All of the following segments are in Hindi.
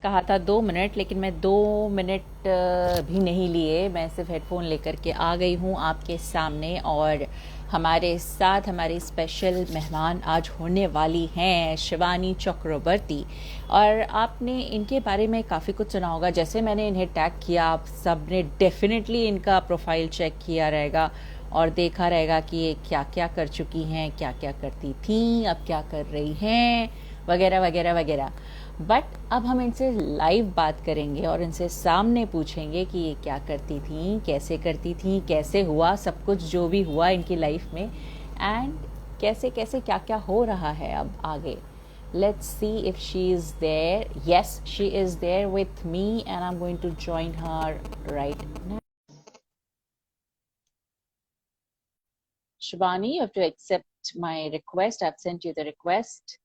कहा था 2 मिनट, लेकिन मैं 2 मिनट भी नहीं लिए। मैं सिर्फ हेडफोन लेकर के आ गई हूँ आपके सामने, और हमारे साथ हमारी स्पेशल मेहमान आज होने वाली हैं शिवानी चक्रवर्ती। और आपने इनके बारे में काफ़ी कुछ सुना होगा। जैसे मैंने इन्हें टैग किया, आप सब ने डेफिनेटली इनका प्रोफाइल चेक किया रहेगा और देखा रहेगा कि ये क्या क्या कर चुकी हैं, क्या क्या करती थी, अब क्या कर रही हैं, वगैरह वगैरह वगैरह। बट अब हम इनसे लाइव बात करेंगे और इनसे सामने पूछेंगे कि ये क्या करती थी, कैसे हुआ सब कुछ जो भी हुआ इनकी लाइफ में, एंड कैसे कैसे क्या क्या हो रहा है अब आगे। Let's see if she is there. Yes, she is there with me, and I'm going to join her right now. Shivani, you have to accept my request. I've sent you the request.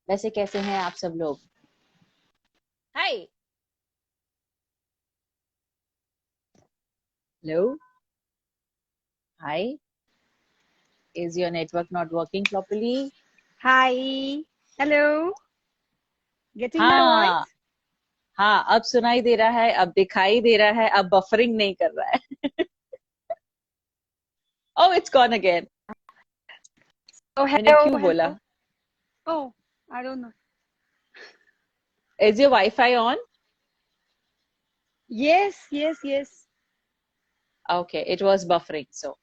वैसे कैसे हैं आप सब लोग? Hi. Hello. Hi. Is your network not working properly? Hi. Hello. Getting my हाँ। voice? हाँ, अब सुनाई दे रहा है, अब दिखाई दे रहा है, अब बफरिंग नहीं कर रहा है। ओह, इट्स गॉन अगेन। Oh, मैंने hello, क्यों बोला? hello. Oh, I don't know. Is your wifi on? Yes, yes, yes. Okay, it was buffering, so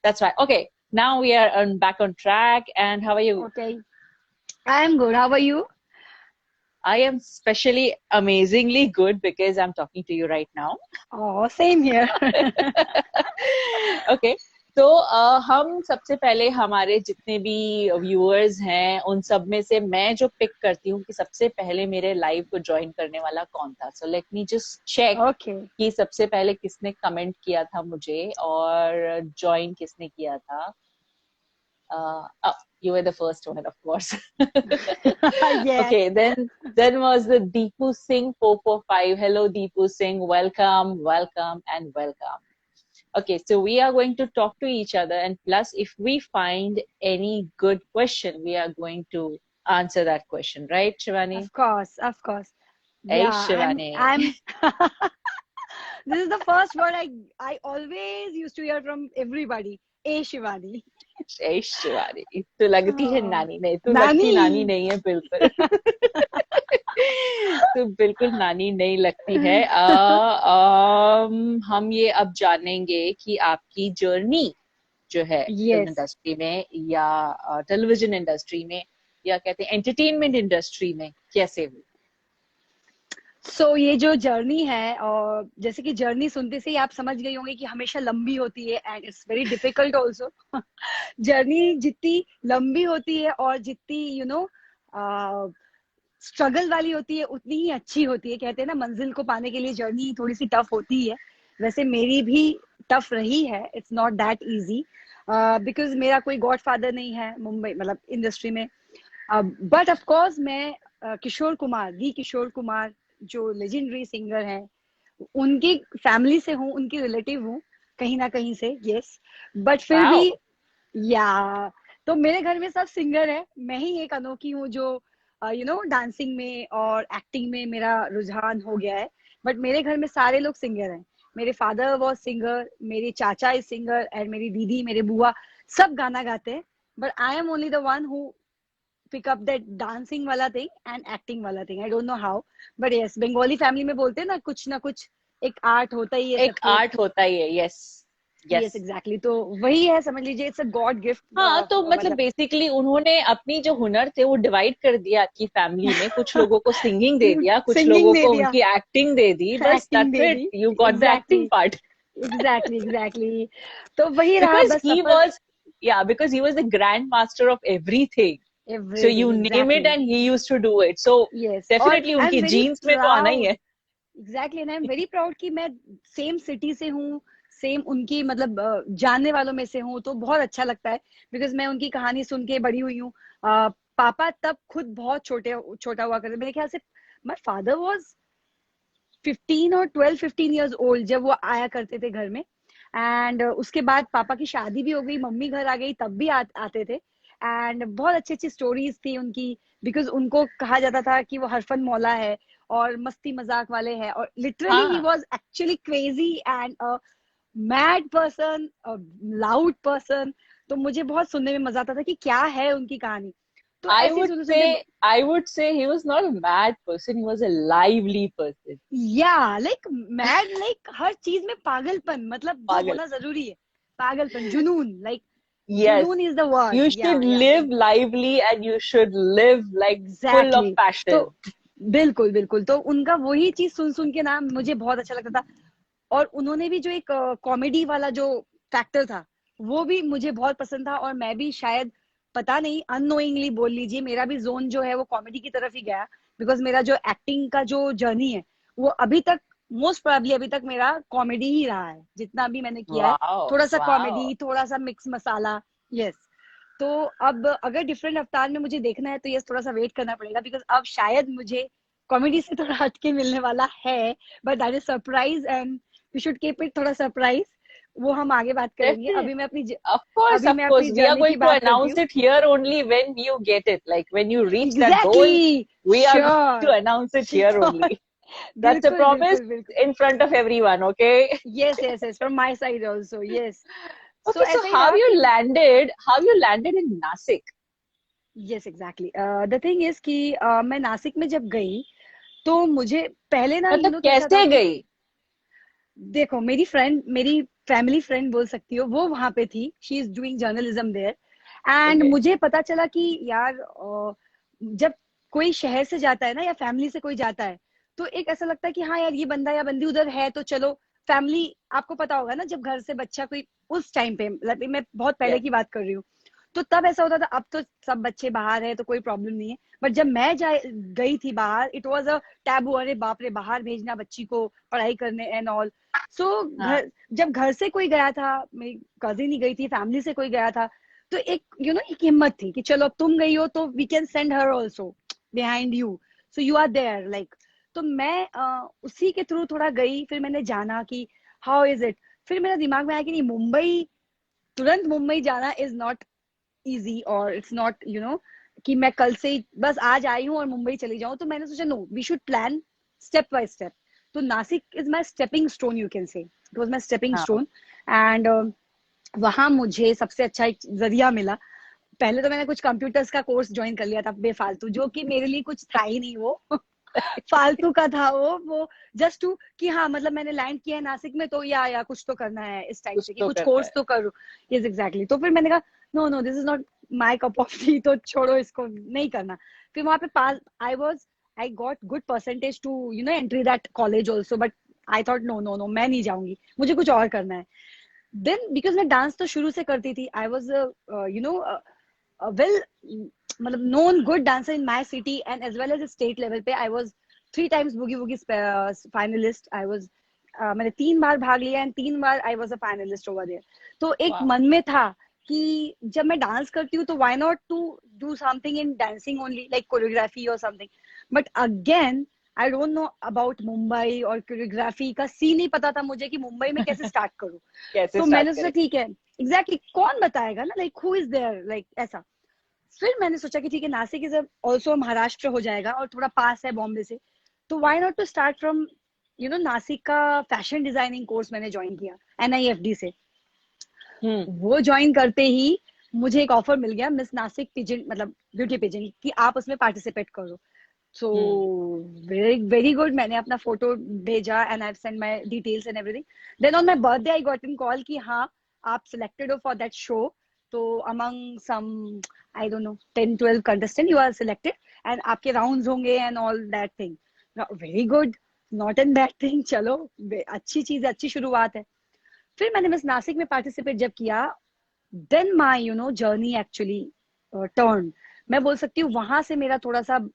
that's right. Okay, now we are back on track. And how are you? Okay. I am good. How are you? I am specially amazingly good because I'm talking to you right now. Oh, same here. Okay. तो हम सबसे पहले हमारे जितने भी व्यूअर्स हैं उन सब में से मैं जो पिक करती हूँ कि सबसे पहले मेरे लाइव को ज्वाइन करने वाला कौन था। So let me just check Okay. कि सबसे पहले किसने कमेंट किया था मुझे और ज्वाइन किसने किया था। You were the first one, of course. Yes. Okay, then was the Deepu Singh 445. Hello, Deepu Singh. Welcome, welcome, and welcome. Okay, so we are going to talk to each other, and plus, if we find any good question, we are going to answer that question, right, Shivani? Of course, of course. Hey, Yeah, Shivani. I'm this is the first word I always used to hear from everybody. A Shivani. Hey, Shivani. तू लगती है Oh, नानी, नहीं तू लगती नानी Nani. नहीं है बिल्कुल। तो बिल्कुल नानी नहीं लगती है। हम ये अब जानेंगे कि आपकी जर्नी जो है फिल्म Yes. इंडस्ट्री में या टेलीविजन इंडस्ट्री में या कहते हैं एंटरटेनमेंट इंडस्ट्री में कैसे हुई। ये जो जर्नी है, और जैसे कि जर्नी सुनते से ही आप समझ गई होंगे कि हमेशा लंबी होती है and it's very difficult also. Journey जितनी लंबी होती है और जितनी स्ट्रगल वाली होती है उतनी ही अच्छी होती है। कहते हैं ना, मंजिल को पाने के लिए जर्नी थोड़ी सी टफ होती है। वैसे मेरी भी टफ रही है। It's not that easy because मेरा कोई गॉड फादर नहीं है मुंबई मतलब इंडस्ट्री में। बट ऑफ कोर्स मैं किशोर कुमार, दी किशोर कुमार जो लेजेंडरी सिंगर हैं, उनकी फैमिली से हूँ, उनकी रिलेटिव हूँ कहीं ना कहीं से। यस, बट फिर भी वाओ। या तो मेरे घर में सब सिंगर है। मैं ही एक अनोखी हूँ जो डांसिंग में और एक्टिंग में मेरा रुझान हो गया है। बट मेरे घर में सारे लोग सिंगर हैं। मेरे फादर वॉज सिंगर, मेरे चाचा इज सिंगर, एंड मेरी दीदी, मेरे बुआ सब गाना गाते हैं। But I am only the one who pick up that dancing वाला थिंग एंड एक्टिंग वाला thing. I don't know how, but yes, Bengali family में बोलते हैं ना कुछ एक आर्ट होता ही है एक सबके। आर्ट होता ही है। यस। Yes, yes. एग्जैक्टली। तो वही है, समझ लीजिए इट्स अ गॉड गिफ्ट। हाँ, तो मतलब मतलब बेसिकली उन्होंने अपनी जो हुनर थे वो डिवाइड कर दिया आपकी फैमिली में। कुछ लोगों को सिंगिंग दे दिया, कुछ सिंगिंग लोगों दे को दिया, उनकी एक्टिंग दे दी, बस acting that's they it, the. You got the exactly, acting part. Exactly, exactly. तो वही रहा because बस he suffer. was yeah, because he was the grandmaster of everything. So you everything, name it exactly. and he used to do it. So yes, और definitely आई एम उनकी वेरी जीन्स में तो आना ही प्राउड। है। Exactly, and I am very proud कि मैं सेम सिटी से हूँ, सेम उनकी मतलब जानने वालों में से हूँ। तो बहुत अच्छा लगता है बिकॉज मैं उनकी कहानी सुन के बड़ी हुई हूँ। पापा तब खुद बहुत छोटा हुआ करते, मेरे ख्याल से my father was 15 years old जब वो आया करते थे घर में। एंड उसके बाद पापा की शादी भी हो गई, मम्मी घर आ गई, तब भी आते थे। एंड बहुत अच्छी अच्छी स्टोरीज थी उनकी। बिकॉज उनको कहा जाता था कि वो हरफन मौला है और मस्ती मजाक वाले हैं, और लिटरली ही हाँ, was actually crazy and mad person, loud person. तो मुझे बहुत सुनने में मजा आता था कि क्या है उनकी कहानी। तो I ऐसे ही would सुनते सुनते, say I would say he was not a mad person. He was a lively person. या लाइक मैड, लाइक हर चीज में पागलपन, मतलब वो पागल. होना जरूरी है। पागलपन, जुनून, लाइक Yes, जुनून इज द वर्ड। you या should या live lively and you should live like full of exactly. तो passion. बिल्कुल बिल्कुल, तो उनका वही चीज सुन सुन के ना मुझे बहुत अच्छा लगता था। और उन्होंने भी जो एक कॉमेडी वाला जो फैक्टर था, वो भी मुझे बहुत पसंद था। और मैं भी शायद, पता नहीं, अननोइंगली बोल लीजिए, मेरा भी जोन जो है वो कॉमेडी की तरफ ही गया। बिकॉज मेरा जो एक्टिंग का जो जर्नी है, वो अभी तक, मोस्ट प्रोबेबली अभी तक मेरा कॉमेडी ही रहा है, जितना भी मैंने किया है। Wow, थोड़ा सा wow. कॉमेडी, थोड़ा सा मिक्स मसाला। यस। तो अब अगर डिफरेंट अवतार में मुझे देखना है तो यस, थोड़ा सा वेट करना पड़ेगा, बिकॉज अब शायद मुझे कॉमेडी से थोड़ा हटके मिलने वाला है। But that is surprise and we should keep it थोड़ा सरप्राइज। वो हम आगे बात करेंगे। Definitely. अभी मैं अपनी Of अभी मैं course. अपनी We are जर्नी की going to बात करती announce हूँ। it here only when you get it. Like when you reach that goal, exactly, we are going to sure announce it here sure. only. That's a बिल्कुल promise बिल्कुल बिल्कुल। in front of everyone, okay? Yes yes yes, from my side also, yes. So Okay, so ऐसा ही रहा कि, how you landed in Nasik? Yes exactly, the thing is कि मैं नासिक में जब गई, तो मुझे पहले ना मतलब कैसा था कैसे कि, गई? देखो, मेरी फ्रेंड, मेरी फैमिली फ्रेंड बोल सकती हो, वो वहां पे थी। She is doing journalism there. And Okay. मुझे पता चला कि यार, जब कोई शहर से जाता है ना, या फैमिली से कोई जाता है, तो एक ऐसा लगता है कि हाँ यार, ये बंदा या बंदी उधर है तो चलो। फैमिली, आपको पता होगा ना, जब घर से बच्चा कोई, उस टाइम पे, मतलब मैं बहुत पहले Yes. की बात कर रही हूँ, तो तब ऐसा होता था। अब तो सब बच्चे बाहर है तो कोई प्रॉब्लम नहीं है। बट जब मैं गई थी बाहर, इट वॉज अ टैबू। अरे बाप रे, बाहर भेजना बच्ची को पढ़ाई करने एंड ऑल। सो हाँ. घर, जब घर से कोई गया था, मेरी कजिन ही गई थी, फैमिली से कोई गया था, तो एक एक हिम्मत थी कि चलो अब तुम गई हो तो we can send her also behind you, so you are there, like. तो मैं उसी के थ्रू थोड़ा गई। फिर मैंने जाना कि हाउ इज इट। फिर मेरा दिमाग में आया कि नहीं, मुंबई, तुरंत मुंबई जाना इज नॉट इजी, और इट्स नॉट कि मैं कल से ही बस आज आई हूँ और मुंबई चली जाऊं। तो मैंने सोचा no, we should plan step by step. तो Nashik is my stepping stone, you can say, it was my stepping हाँ. स्टोन। एंड वहां मुझे सबसे अच्छा एक जरिया मिला। पहले तो मैंने कुछ कंप्यूटर्स का कोर्स ज्वाइन कर लिया था बेफालतू, जो कि मेरे लिए कुछ था ही नहीं वो। फालतू का था वो जस्ट टू, कि हाँ मतलब मैंने लैंड किया है नासिक में, तो या कुछ तो करना है इस टाइप कुछ से, कि तो कुछ करना कोर्स है. तो करूँ। Yes exactly. तो फिर मैंने कहा no no, this is not my cup of tea, तो छोड़ो, इसको नहीं करना। फिर वहां पे pass, I got good percentage to entry that college also. But I thought no no no, मैं नहीं जाऊंगी, मुझे कुछ और करना है। देन बिकॉज मैं डांस तो शुरू से करती थी, आई वॉज वेल, मतलब known good dancer in my city, and as well as state level पे I was 3 times boogie woogie finalist. I was, मैंने 3 बार भाग लिया एंड 3 बार I was a finalist over there. तो एक Wow. मन में था कि जब मैं डांस करती हूँ तो why not to do something in dancing only, like choreography और something. But again, I don't know about Mumbai, और कोरियोग्राफी का सी नहीं पता था मुझे कि मुंबई में कैसे स्टार्ट करूँ। कैसे तो स्टार्ट मैंने सोचा करें? ठीक है, एग्जैक्टली कौन बताएगा ना, like who is there, like ऐसा। फिर मैंने सोचा कि ठीक है, नासिक इज ऑल्सो महाराष्ट्र हो जाएगा और थोड़ा पास है बॉम्बे से, तो why not to start from Nasik का फैशन डिजाइनिंग कोर्स मैंने ज्वाइन किया NIFD से। हम्म. वो ज्वाइन करते ही मुझे एक ऑफर मिल गया मिस नासिक पिजन, मतलब ब्यूटी पिजन, कि आप उसमें पार्टिसिपेट करो। So hmm. Very very good. मैंने अपना फोटो भेजा and I send my details and everything. Then on my birthday I got in call कि हाँ, आप सिलेक्टेड हो फॉर दैट शो। तो among some, I don't know, 10-12 contestant, you are selected, and आपके राउंड्स होंगे and all that thing. Very good, not N bad thing. चलो, अच्छी चीज है, अच्छी शुरुआत है। फिर मैंने मिस नासिक में पार्टिसिपेट जब किया, then my journey actually turn, मैं बोल सकती हूँ। वहां से मेरा थोड़ा सा, आप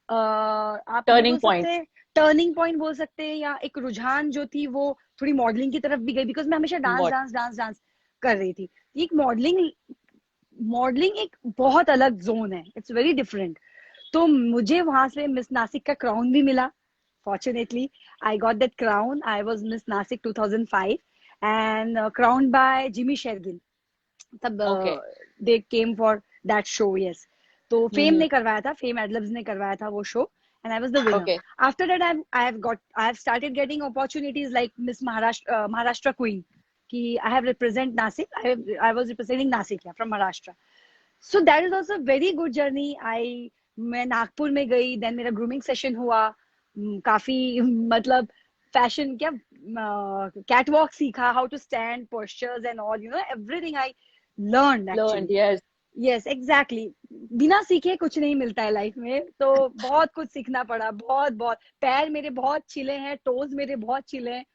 ये बोल टर्निंग सकते पॉइंट. हैं, टर्निंग पॉइंट बोल सकते हैं, या एक रुझान जो थी वो थोड़ी मॉडलिंग की तरफ भी गई, बिकॉज मैं हमेशा dance What? Dance dance dance कर रही थी। एक मॉडलिंग, मॉडलिंग एक बहुत अलग जोन है, इट्स वेरी डिफरेंट। तो मुझे वहां से मिस नासिक का क्राउन भी मिला। Fortunately I got that crown. I was miss Nasik 2005 and crowned by Jimmy Shergill. तब Okay. They came for that show, yes. तो फेम ने करवाया था, फेम एडलब्स ने करवाया था वो show, and I was the winner. Okay. After that, I have started getting opportunities like Miss Maharashtra Queen. कि I have represent Nasik. I was representing Nasik, yeah, from Maharashtra. So that is also a very good journey. मैं नागपुर में गई, then मेरा grooming session हुआ, काफी मतलब फैशन क्या catwalk सीखा, how to stand, postures and all, you know, everything I learned actually. Yes. Yes exactly, बिना सीखे कुछ नहीं मिलता है लाइफ में, तो बहुत कुछ सीखना पड़ा, बहुत बहुत। पैर मेरे बहुत छिले हैं, टोज मेरे बहुत छिले हैं,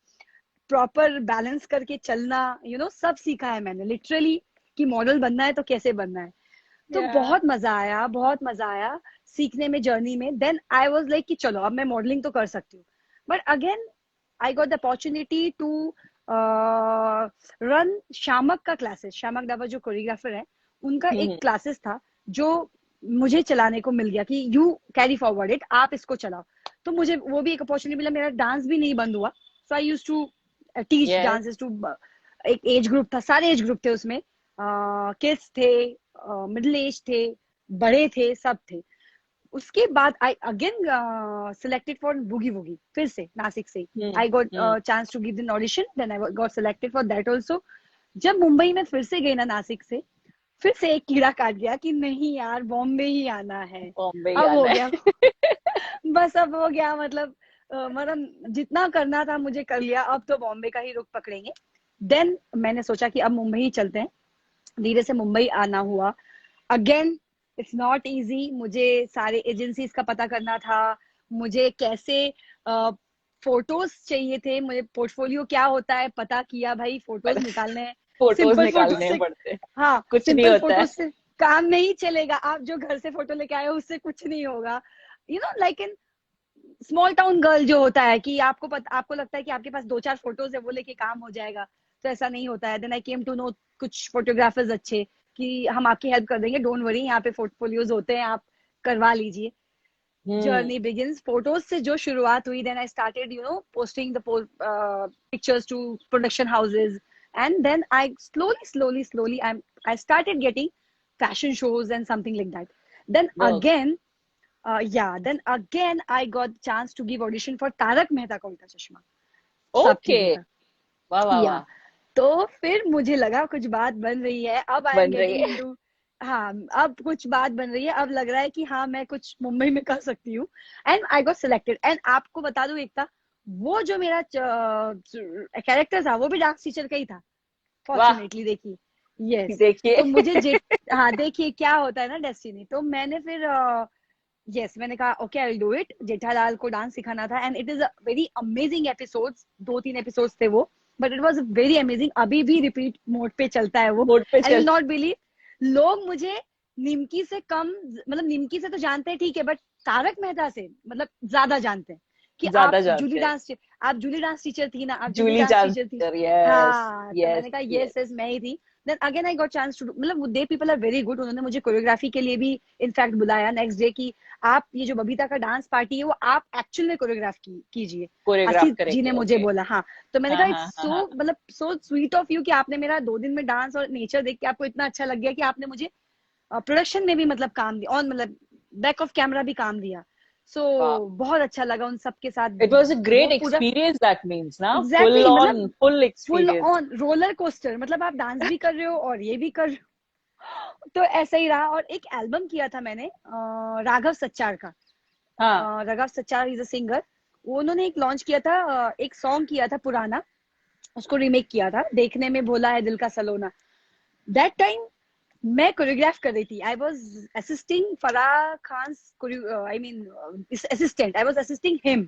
प्रॉपर बैलेंस करके चलना, यू नो, सब सीखा है मैंने लिटरली, कि मॉडल बनना है तो कैसे बनना है। तो बहुत मजा आया, बहुत मजा आया सीखने में, जर्नी में। देन आई वाज लाइक कि चलो अब मैं मॉडलिंग तो कर सकती हूँ, but again I got the opportunity to run Shiamak का क्लासेस। शामक दावा जो कोरियोग्राफर है, उनका एक क्लासेस था जो मुझे चलाने को मिल गया कि यू कैरी फॉरवर्ड इट, आप इसको चलाओ। तो मुझे वो भी एक अपॉर्चुनिटी मिला, मेरा डांस भी नहीं बंद हुआ। So I used to teach dances to, एक एज ग्रुप था, सारे एज ग्रुप थे उसमें, किड्स थे, मिडिल एज थे, बड़े थे, सब थे। उसके बाद I again selected for Boogie Woogie, फिर से नासिक से I got chance to give the audition, then I got selected for that also. जब मुंबई में फिर से गई ना नासिक से, फिर से एक कीड़ा काट गया कि नहीं यार बॉम्बे ही आना है, अब हो गया बस अब हो गया, मतलब जितना करना था मुझे कर लिया, अब तो बॉम्बे का ही रुख पकड़ेंगे। देन मैंने सोचा कि अब मुंबई ही चलते हैं, धीरे से मुंबई आना हुआ। अगेन इट्स नॉट इजी, मुझे सारे एजेंसीज का पता करना था, मुझे कैसे फोटोज चाहिए थे, मुझे पोर्टफोलियो क्या होता है पता किया, भाई फोटोज निकालने हैं, फोटोज निकालने पड़ते, हाँ कुछ नहीं होता है, से काम नहीं चलेगा। आप जो घर से फोटो लेके आए हो उससे कुछ नहीं होगा, you know, like in small town girl जो होता है कि आपको लगता है कि आपके पास 2-4 फोटोज है वो लेके काम हो जाएगा, तो ऐसा नहीं होता है। Then I came to know कुछ फोटोग्राफर्स अच्छे कि हम आपकी हेल्प कर देंगे, डोंट वरी, यहाँ पे पोर्टफोलियोज होते हैं, आप करवा लीजिए। जर्नी बिगिंस, फोटोज से जो शुरुआत हुई, then I started you know posting the pictures to production houses, and then I slowly I started getting fashion shows and something like that. Then again I got chance to give audition for Taarak Mehta ka Ooltah चश्मा। Okay, वाह वाह वाह। तो फिर मुझे लगा कुछ बात बन रही है, अब आई एम गेटिंग इनटू, हाँ अब कुछ बात बन रही है, अब लग रहा है कि हाँ मैं कुछ मुंबई में कर सकती हूँ। And I got selected, and आपको बता दूं एकता, वो जो मेरा कैरेक्टर था वो भी डांस टीचर का ही था, फॉर्चुनेटली। देखिए यस, देखिए तो मुझे हाँ देखिए क्या होता है ना डेस्टिनी। तो मैंने फिर मैंने कहा okay I will do it. Jethalal को डांस सिखाना था, and it is a very amazing episodes, 2-3 episodes थे वो, but it was very amazing. अभी भी रिपीट मोड पे चलता है वो। आई विल नॉट बिलीव, लोग मुझे निमकी से कम, मतलब निमकी से तो जानते हैं ठीक है, बट तारक मेहता से मतलब ज्यादा जानते हैं कि आप जूली डांस टीचर थी ना, आप जूली डांस टीचर थी। हाँ, तो मैंने कहा यस मैं ही थी। Then again I got chance to, मतलब they people are very good, उन्होंने मुझे कोरियोग्राफी के लिए भी इनफैक्ट बुलाया नेक्स्ट डे कि आप ये जो बबीता का डांस पार्टी है वो आप एक्चुअल में कोरियोग्राफ कीजिए, असित जी ने मुझे बोला। हाँ, तो मैंने कहा इट्स सो, मतलब सो स्वीट ऑफ यू कि आपने मेरा 2 दिन में डांस और नेचर देख के आपको इतना अच्छा लग गया कि आपने मुझे प्रोडक्शन में भी मतलब काम दिया, और मतलब बैक ऑफ कैमरा भी काम दिया। So बहुत अच्छा लगा उन सबके साथ। It was a great experience, that means ना, exactly, full experience, full on roller coaster, मतलब आप डांस भी कर रहे हो और ये भी कर रहे हो, तो ऐसा ही रहा। और एक एल्बम किया था मैंने राघव सच्चार का। राघव सच्चार इज अ सिंगर, उन्होंने एक लॉन्च किया था, एक सॉन्ग किया था पुराना, उसको रीमेक किया था, देखने में भोला है दिल का सलोना। दैट टाइम मैं कोरियोग्राफ कर रही थी, I was assisting Farah Khan, I mean assistant, I was assisting him.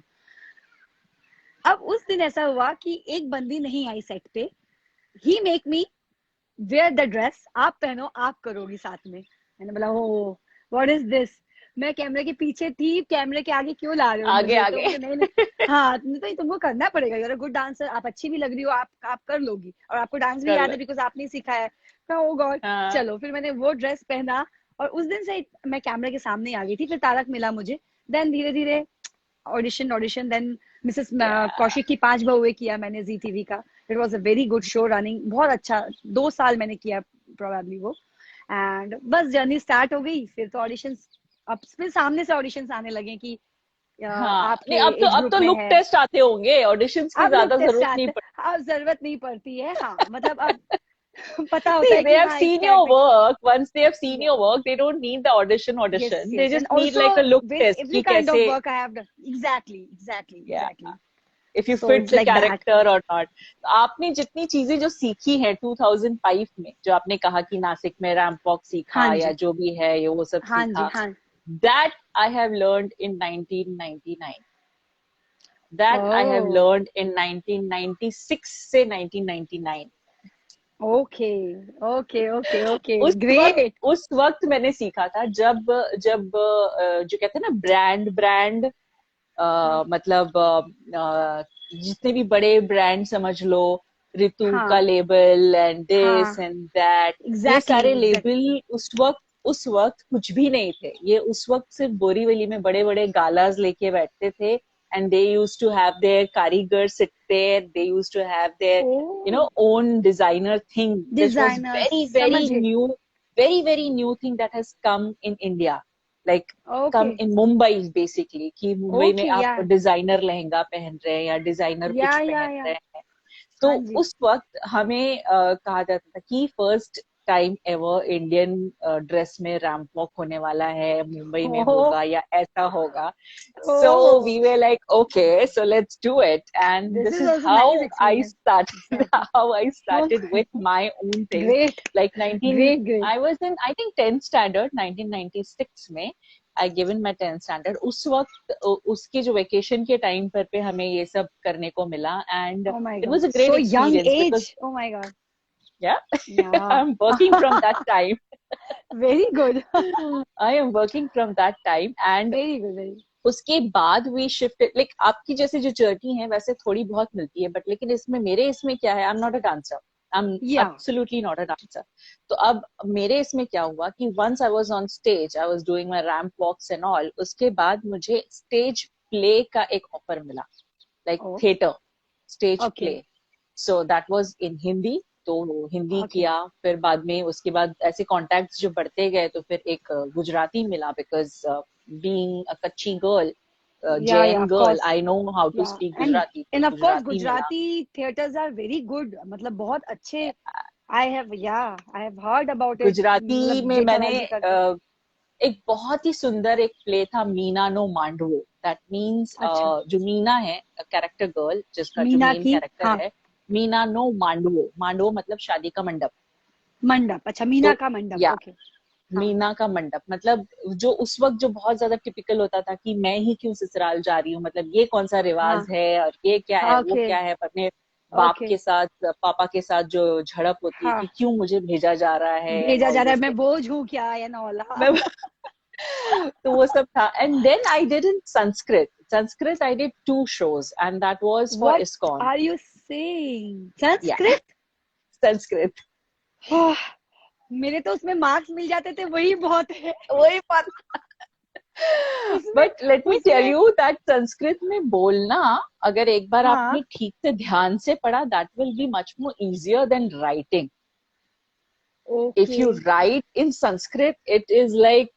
अब उस दिन ऐसा हुआ कि एक बंदी नहीं आई सेट पे, he make me wear the dress, आप पहनो आप करोगी साथ में। मैंने बोला ओ व्हाट इज दिस, मैं कैमरे के पीछे थी, कैमरे के आगे क्यों ला रहे हो आगे मुझे? आगे तो नहीं हाँ, तो तुमको करना पड़ेगा, you are a good dancer, आप अच्छी भी लग रही हो, आप कर लोगी, और आपको डांस भी याद है बिकॉज आपने सिखाया है। ओ गॉड, चलो फिर मैंने वो ड्रेस पहना, और उस दिन से मैं कैमरे के सामने आ गई थी। फिर तारक मिला मुझे, देन धीरे धीरे ऑडिशन, देन मिसेस कौशिक की 5 बहुएं किया मैंने जी टीवी का। It was a very good show running, बहुत अच्छा, 2 साल मैंने किया प्रोबेबली वो। एंड बस जर्नी स्टार्ट हो गई। फिर तो ऑडिशंस, अब फिर सामने से ऑडिशंस आने लगे कि हाँ, नहीं आपके अब तो एज ग्रुप में लुक है। टेस्ट आते होंगे, ऑडिशंस की अब लुक ज्यादा टेस्ट जरूरत नहीं आते, पड़ती। अब जरूरत नहीं पड़ती है, हाँ मतलब अब पता होता See, है they कि have हाँ इस seen your character. work. Once they have seen या your work, they don't need the yes audition. They yes, and just need also like a look with test every कि काइंड ऑफ कैसे, work I have done, exactly exactly yeah, exactly. if you so fit it's the like that. character or not. तो आपने जितनी चीजें जो सीखी हैं 2005 में, जो आपने कहा कि नासिक में रैंप वॉक हाँ सीखा या जी, जो भी है ये वो सब हाँ जी, सीखा, हाँ। that I have learned in 1999. That I have oh, learned in 1996 से 1999. ओके ओके ओके ओके, उस वक्त ग्रेट। उस वक्त मैंने सीखा था जब जब जो कहते हैं ना ब्रांड हाँ मतलब जितने भी बड़े ब्रांड समझ लो, ऋतु का हाँ लेबल एंड हाँ, दिस एंड दैट, ये एग्जैक्टली सारे एग्जैक्टली। लेबल उस वक्त कुछ भी नहीं थे। ये उस वक्त सिर्फ बोरीवली में बड़े बड़े गालाज लेके बैठते थे, and they used to have their कारीगर sit there, they used to have their oh, own designer thing. This was designers, very समझ गई। new, very new thing that has come in India, like okay come in Mumbai basically, कि मुंबई में ओके, या आप डिजाइनर लहंगा पहन रहे हैं या डिजाइनर कुछ पहन या, रहे हैं। तो हाँ जी। उस वक्त हमें कहा जाता था कि first time ever Indian dress में रैंप वॉक होने वाला है, मुंबई में ओह होगा या ऐसा होगा। So oh, we were like, okay, so let's do it. And this this is is also nice how I experience. started, exactly. how I started oh, with my own thing. Great Like 19, great great. I was in, I think 10th standard, 1996 में, I given my 10th standard. उस वक्त उसके जो वेकेशन के टाइम पर पे हमें ये सब करने को मिला, and oh my it God, was a great so young experience age, because, oh my God. yeah, yeah, I'm working from that time. Very good I am working from that time, and very good very. उसके बाद वी शिफ्टेड, लाइक आपकी जैसे जो जर्नी है वैसे थोड़ी बहुत मिलती है, बट लेकिन इसमें क्या है, I am not a dancer, I am yeah absolutely not a dancer. तो अब मेरे इसमें क्या हुआ कि once I was on stage, I was doing my ramp walks and all, उसके बाद मुझे स्टेज प्ले का एक ऑफर मिला, like oh, theatre stage okay play. So that was in Hindi, तो हिंदी ओके, किया। फिर बाद में उसके बाद ऐसे कॉन्टेक्ट्स जो बढ़ते गए, तो फिर एक गुजराती मिला, because being a Kutchi girl, या Jain of girl, course, I know how to yeah speak and Gujarati, तो एंड ऑफ कोर्स गुजराती मिला। Gujarati theatres are very good, मतलब बहुत अच्छे। I have, yeah I have heard about it, Gujarati मतलब में मैंने जेठालाल जी करते हैं। एक बहुत ही सुंदर एक प्ले था, मीना नो मांडवो, दैट मीन्स अच्छा, जो मीना है कैरेक्टर गर्ल, जिसका जो मीना मेन की, कैरेक्टर हाँ, है, मीना नो मांडवो, मांडवो मतलब शादी का मंडप। मंडप, अच्छा मीना तो का मंडप, या ओके। हाँ मीना का मंडप मतलब जो उस वक्त जो बहुत ज्यादा टिपिकल होता था कि मैं ही क्यों ससुराल जा रही हूँ, मतलब ये कौन सा हाँ, रिवाज है और ये क्या है वो ओके क्या है, अपने बाप ओके, के साथ पापा के साथ जो झड़प होती है हाँ, कि क्यों मुझे भेजा जा रहा है एंड भेजा ऑल जा रहा है, दिस मैं थिंग। बोझ हूँ क्या, एंड ऑल, हाँ। मैं तो वो सब था, and then I did in Sanskrit I did 2 shows and that was for what ISKCON. Are you saying, yeah Sanskrit? Sanskrit, हाँ, मेरे तो उसमें मार्क्स मिल जाते थे, वही बहुत है। वही बात। उसमें बट लेट मी टेल उसमें यू दैट संस्कृत में बोलना, अगर एक बार हाँ, आपने ठीक से ध्यान से पढ़ा, that will be much more easier than writing. If okay, you right in Sanskrit it is like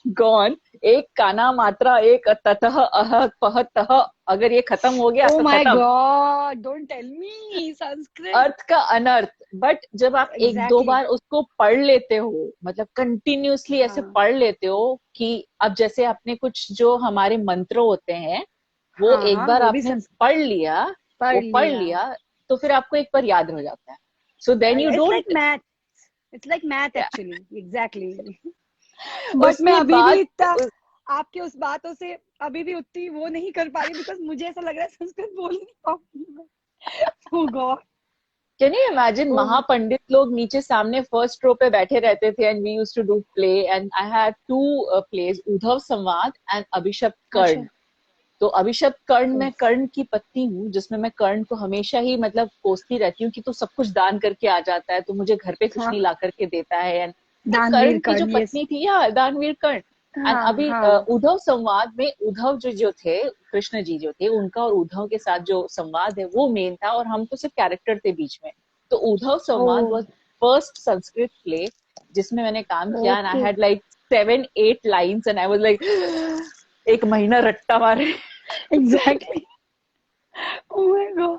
gone, एक काना मात्रा, एक ततः अह पह तह, अगर ये खत्म हो गया ओ तो माय खत्म, god, don't tell me Sanskrit. अर्थ का अनर्थ। बट जब आप एक दो एग्जैक्टली, बार उसको पढ़ लेते हो, मतलब कंटिन्यूअसली ऐसे हाँ पढ़ लेते हो कि अब जैसे अपने कुछ जो हमारे मंत्र होते हैं, वो हाँ एक हाँ, बार वो भी आपने संस्कृत पढ़ लिया, पढ़ वो पढ़ लिया। लिया, तो फिर आपको एक बार याद हो जाता है। So then you it's like don't, math, it's like math actually, exactly. But मैं उसके अभी भी बाद इतना आपके उस बातों से अभी भी उतनी वो नहीं कर पा रही, बिकॉज मुझे ऐसा लग रहा है संस्कृत बोल नहीं पाऊंगी मैं। Oh God, can you imagine, oh, महापंडित लोग नीचे सामने फर्स्ट रो पे बैठे रहते थे, and we used to do play, and I had 2 plays, Uddhav Samvad and अभिशप्त अच्छा, कर्ण। तो अभिशप्त कर्ण, ओह, मैं कर्ण की पत्नी हूँ, जिसमें मैं कर्ण को हमेशा ही मतलब कोसती रहती हूँ कि तू सब कुछ दान करके आ जाता है, तू मुझे घर पे कुछ हाँ, नहीं ला करके देता है, एंड दानवीर कर्ण की जो कर्ण, यस, पत्नी थी, या दानवीर कर्ण। एंड हाँ अभी हाँ, उद्धव संवाद में उद्धव जो जो थे, कृष्ण जी जो थे, उनका और उद्धव के साथ जो संवाद है वो मेन था, और हम तो सिर्फ कैरेक्टर थे बीच में। तो उद्धव संवाद ओह, वाज फर्स्ट संस्कृत प्ले जिसमें मैंने काम किया, and I okay, had like 7-8 lines and I was like एक महीना रट्टा मारे। एग्जैक्टली। Oh my God.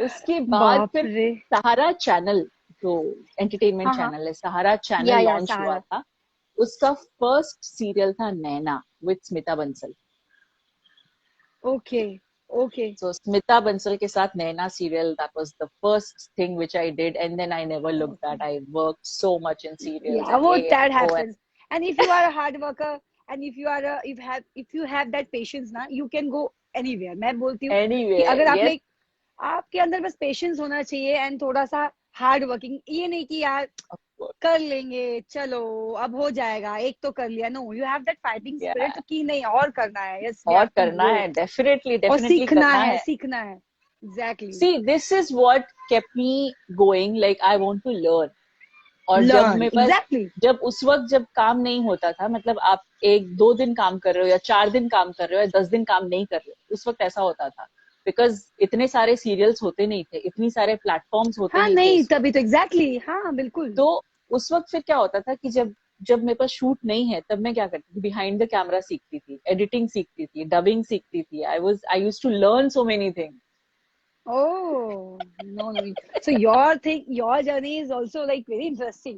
उसके बाद बाप फिर रे। सहारा चैनल, जो एंटरटेनमेंट हाँ हाँ, चैनल है, सहारा चैनल या लॉन्च हुआ सहारा। था। उसका फर्स्ट सीरियल था Naina with Smita Bansal. Okay okay. So Smita Bansal के साथ नैना serial, that was the first thing which I did, and then I never looked back. I worked so much in serials Yeah, and what ये that वो and happens. And if you are a hard worker, and if you have that patience ना, you can go anywhere. मैं बोलती हूँ कि anywhere, अगर आप yes, में आपके अंदर बस पेशेंस होना चाहिए एंड थोड़ा सा हार्ड वर्किंग, ये नहीं कि यार of course, कर लेंगे चलो अब हो जाएगा, एक तो कर लिया। No, you have that fighting yeah, spirit कि नहीं और करना है, यस वी और हैव टू करना ग्रो है, definitely और definitely सीखना करना है, है। सीखना है। Exactly. See, this is what kept me going, like I want to learn. और जब लर्न, मेरे पास, एग्जैक्टली। जब उस वक्त जब काम नहीं होता था, मतलब आप 1-2 दिन काम कर रहे हो या 4 दिन काम कर रहे हो या 10 दिन काम नहीं कर रहे हो, उस वक्त ऐसा होता था। बिकॉज इतने सारे सीरियल्स होते नहीं थे, इतनी सारे प्लेटफॉर्म्स होते हाँ नहीं थे नहीं, उस वक्त। तभी तो एग्जैक्टली, हाँ बिल्कुल। तो उस वक्त फिर क्या होता था कि जब जब मेरे पास शूट नहीं है, तब मैं क्या करती थी, बिहाइंड द कैमरा सीखती थी, एडिटिंग सीखती थी, डबिंग सीखती थी। I used to learn so many things. Oh, no, no. So your journey is also like very interesting.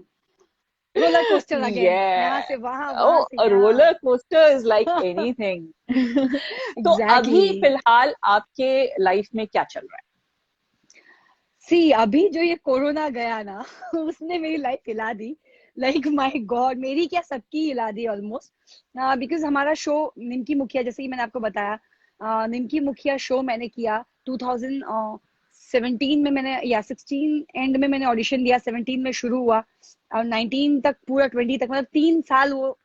Roller coaster again. यहाँ Yeah. से वहां, वहां Oh, से a यहाँ। roller coaster is like anything. तो अभी Exactly. फिलहाल आपके लाइफ में क्या चल रहा सी, अभी जो ये कोरोना गया ना उसने मेरी लाइफ हिला दी। लाइक माय गॉड, मेरी क्या सबकी हिला दी ऑलमोस्ट। बिकॉज हमारा शो निमकी मुखिया, जैसे कि मैंने आपको बताया, निमकी मुखिया शो मैंने किया 2017 में, मैंने या 16 एंड में मैंने ऑडिशन दिया, 17 में शुरू हुआ और 19 तक पूरा 20 तक, मतलब 3 साल वो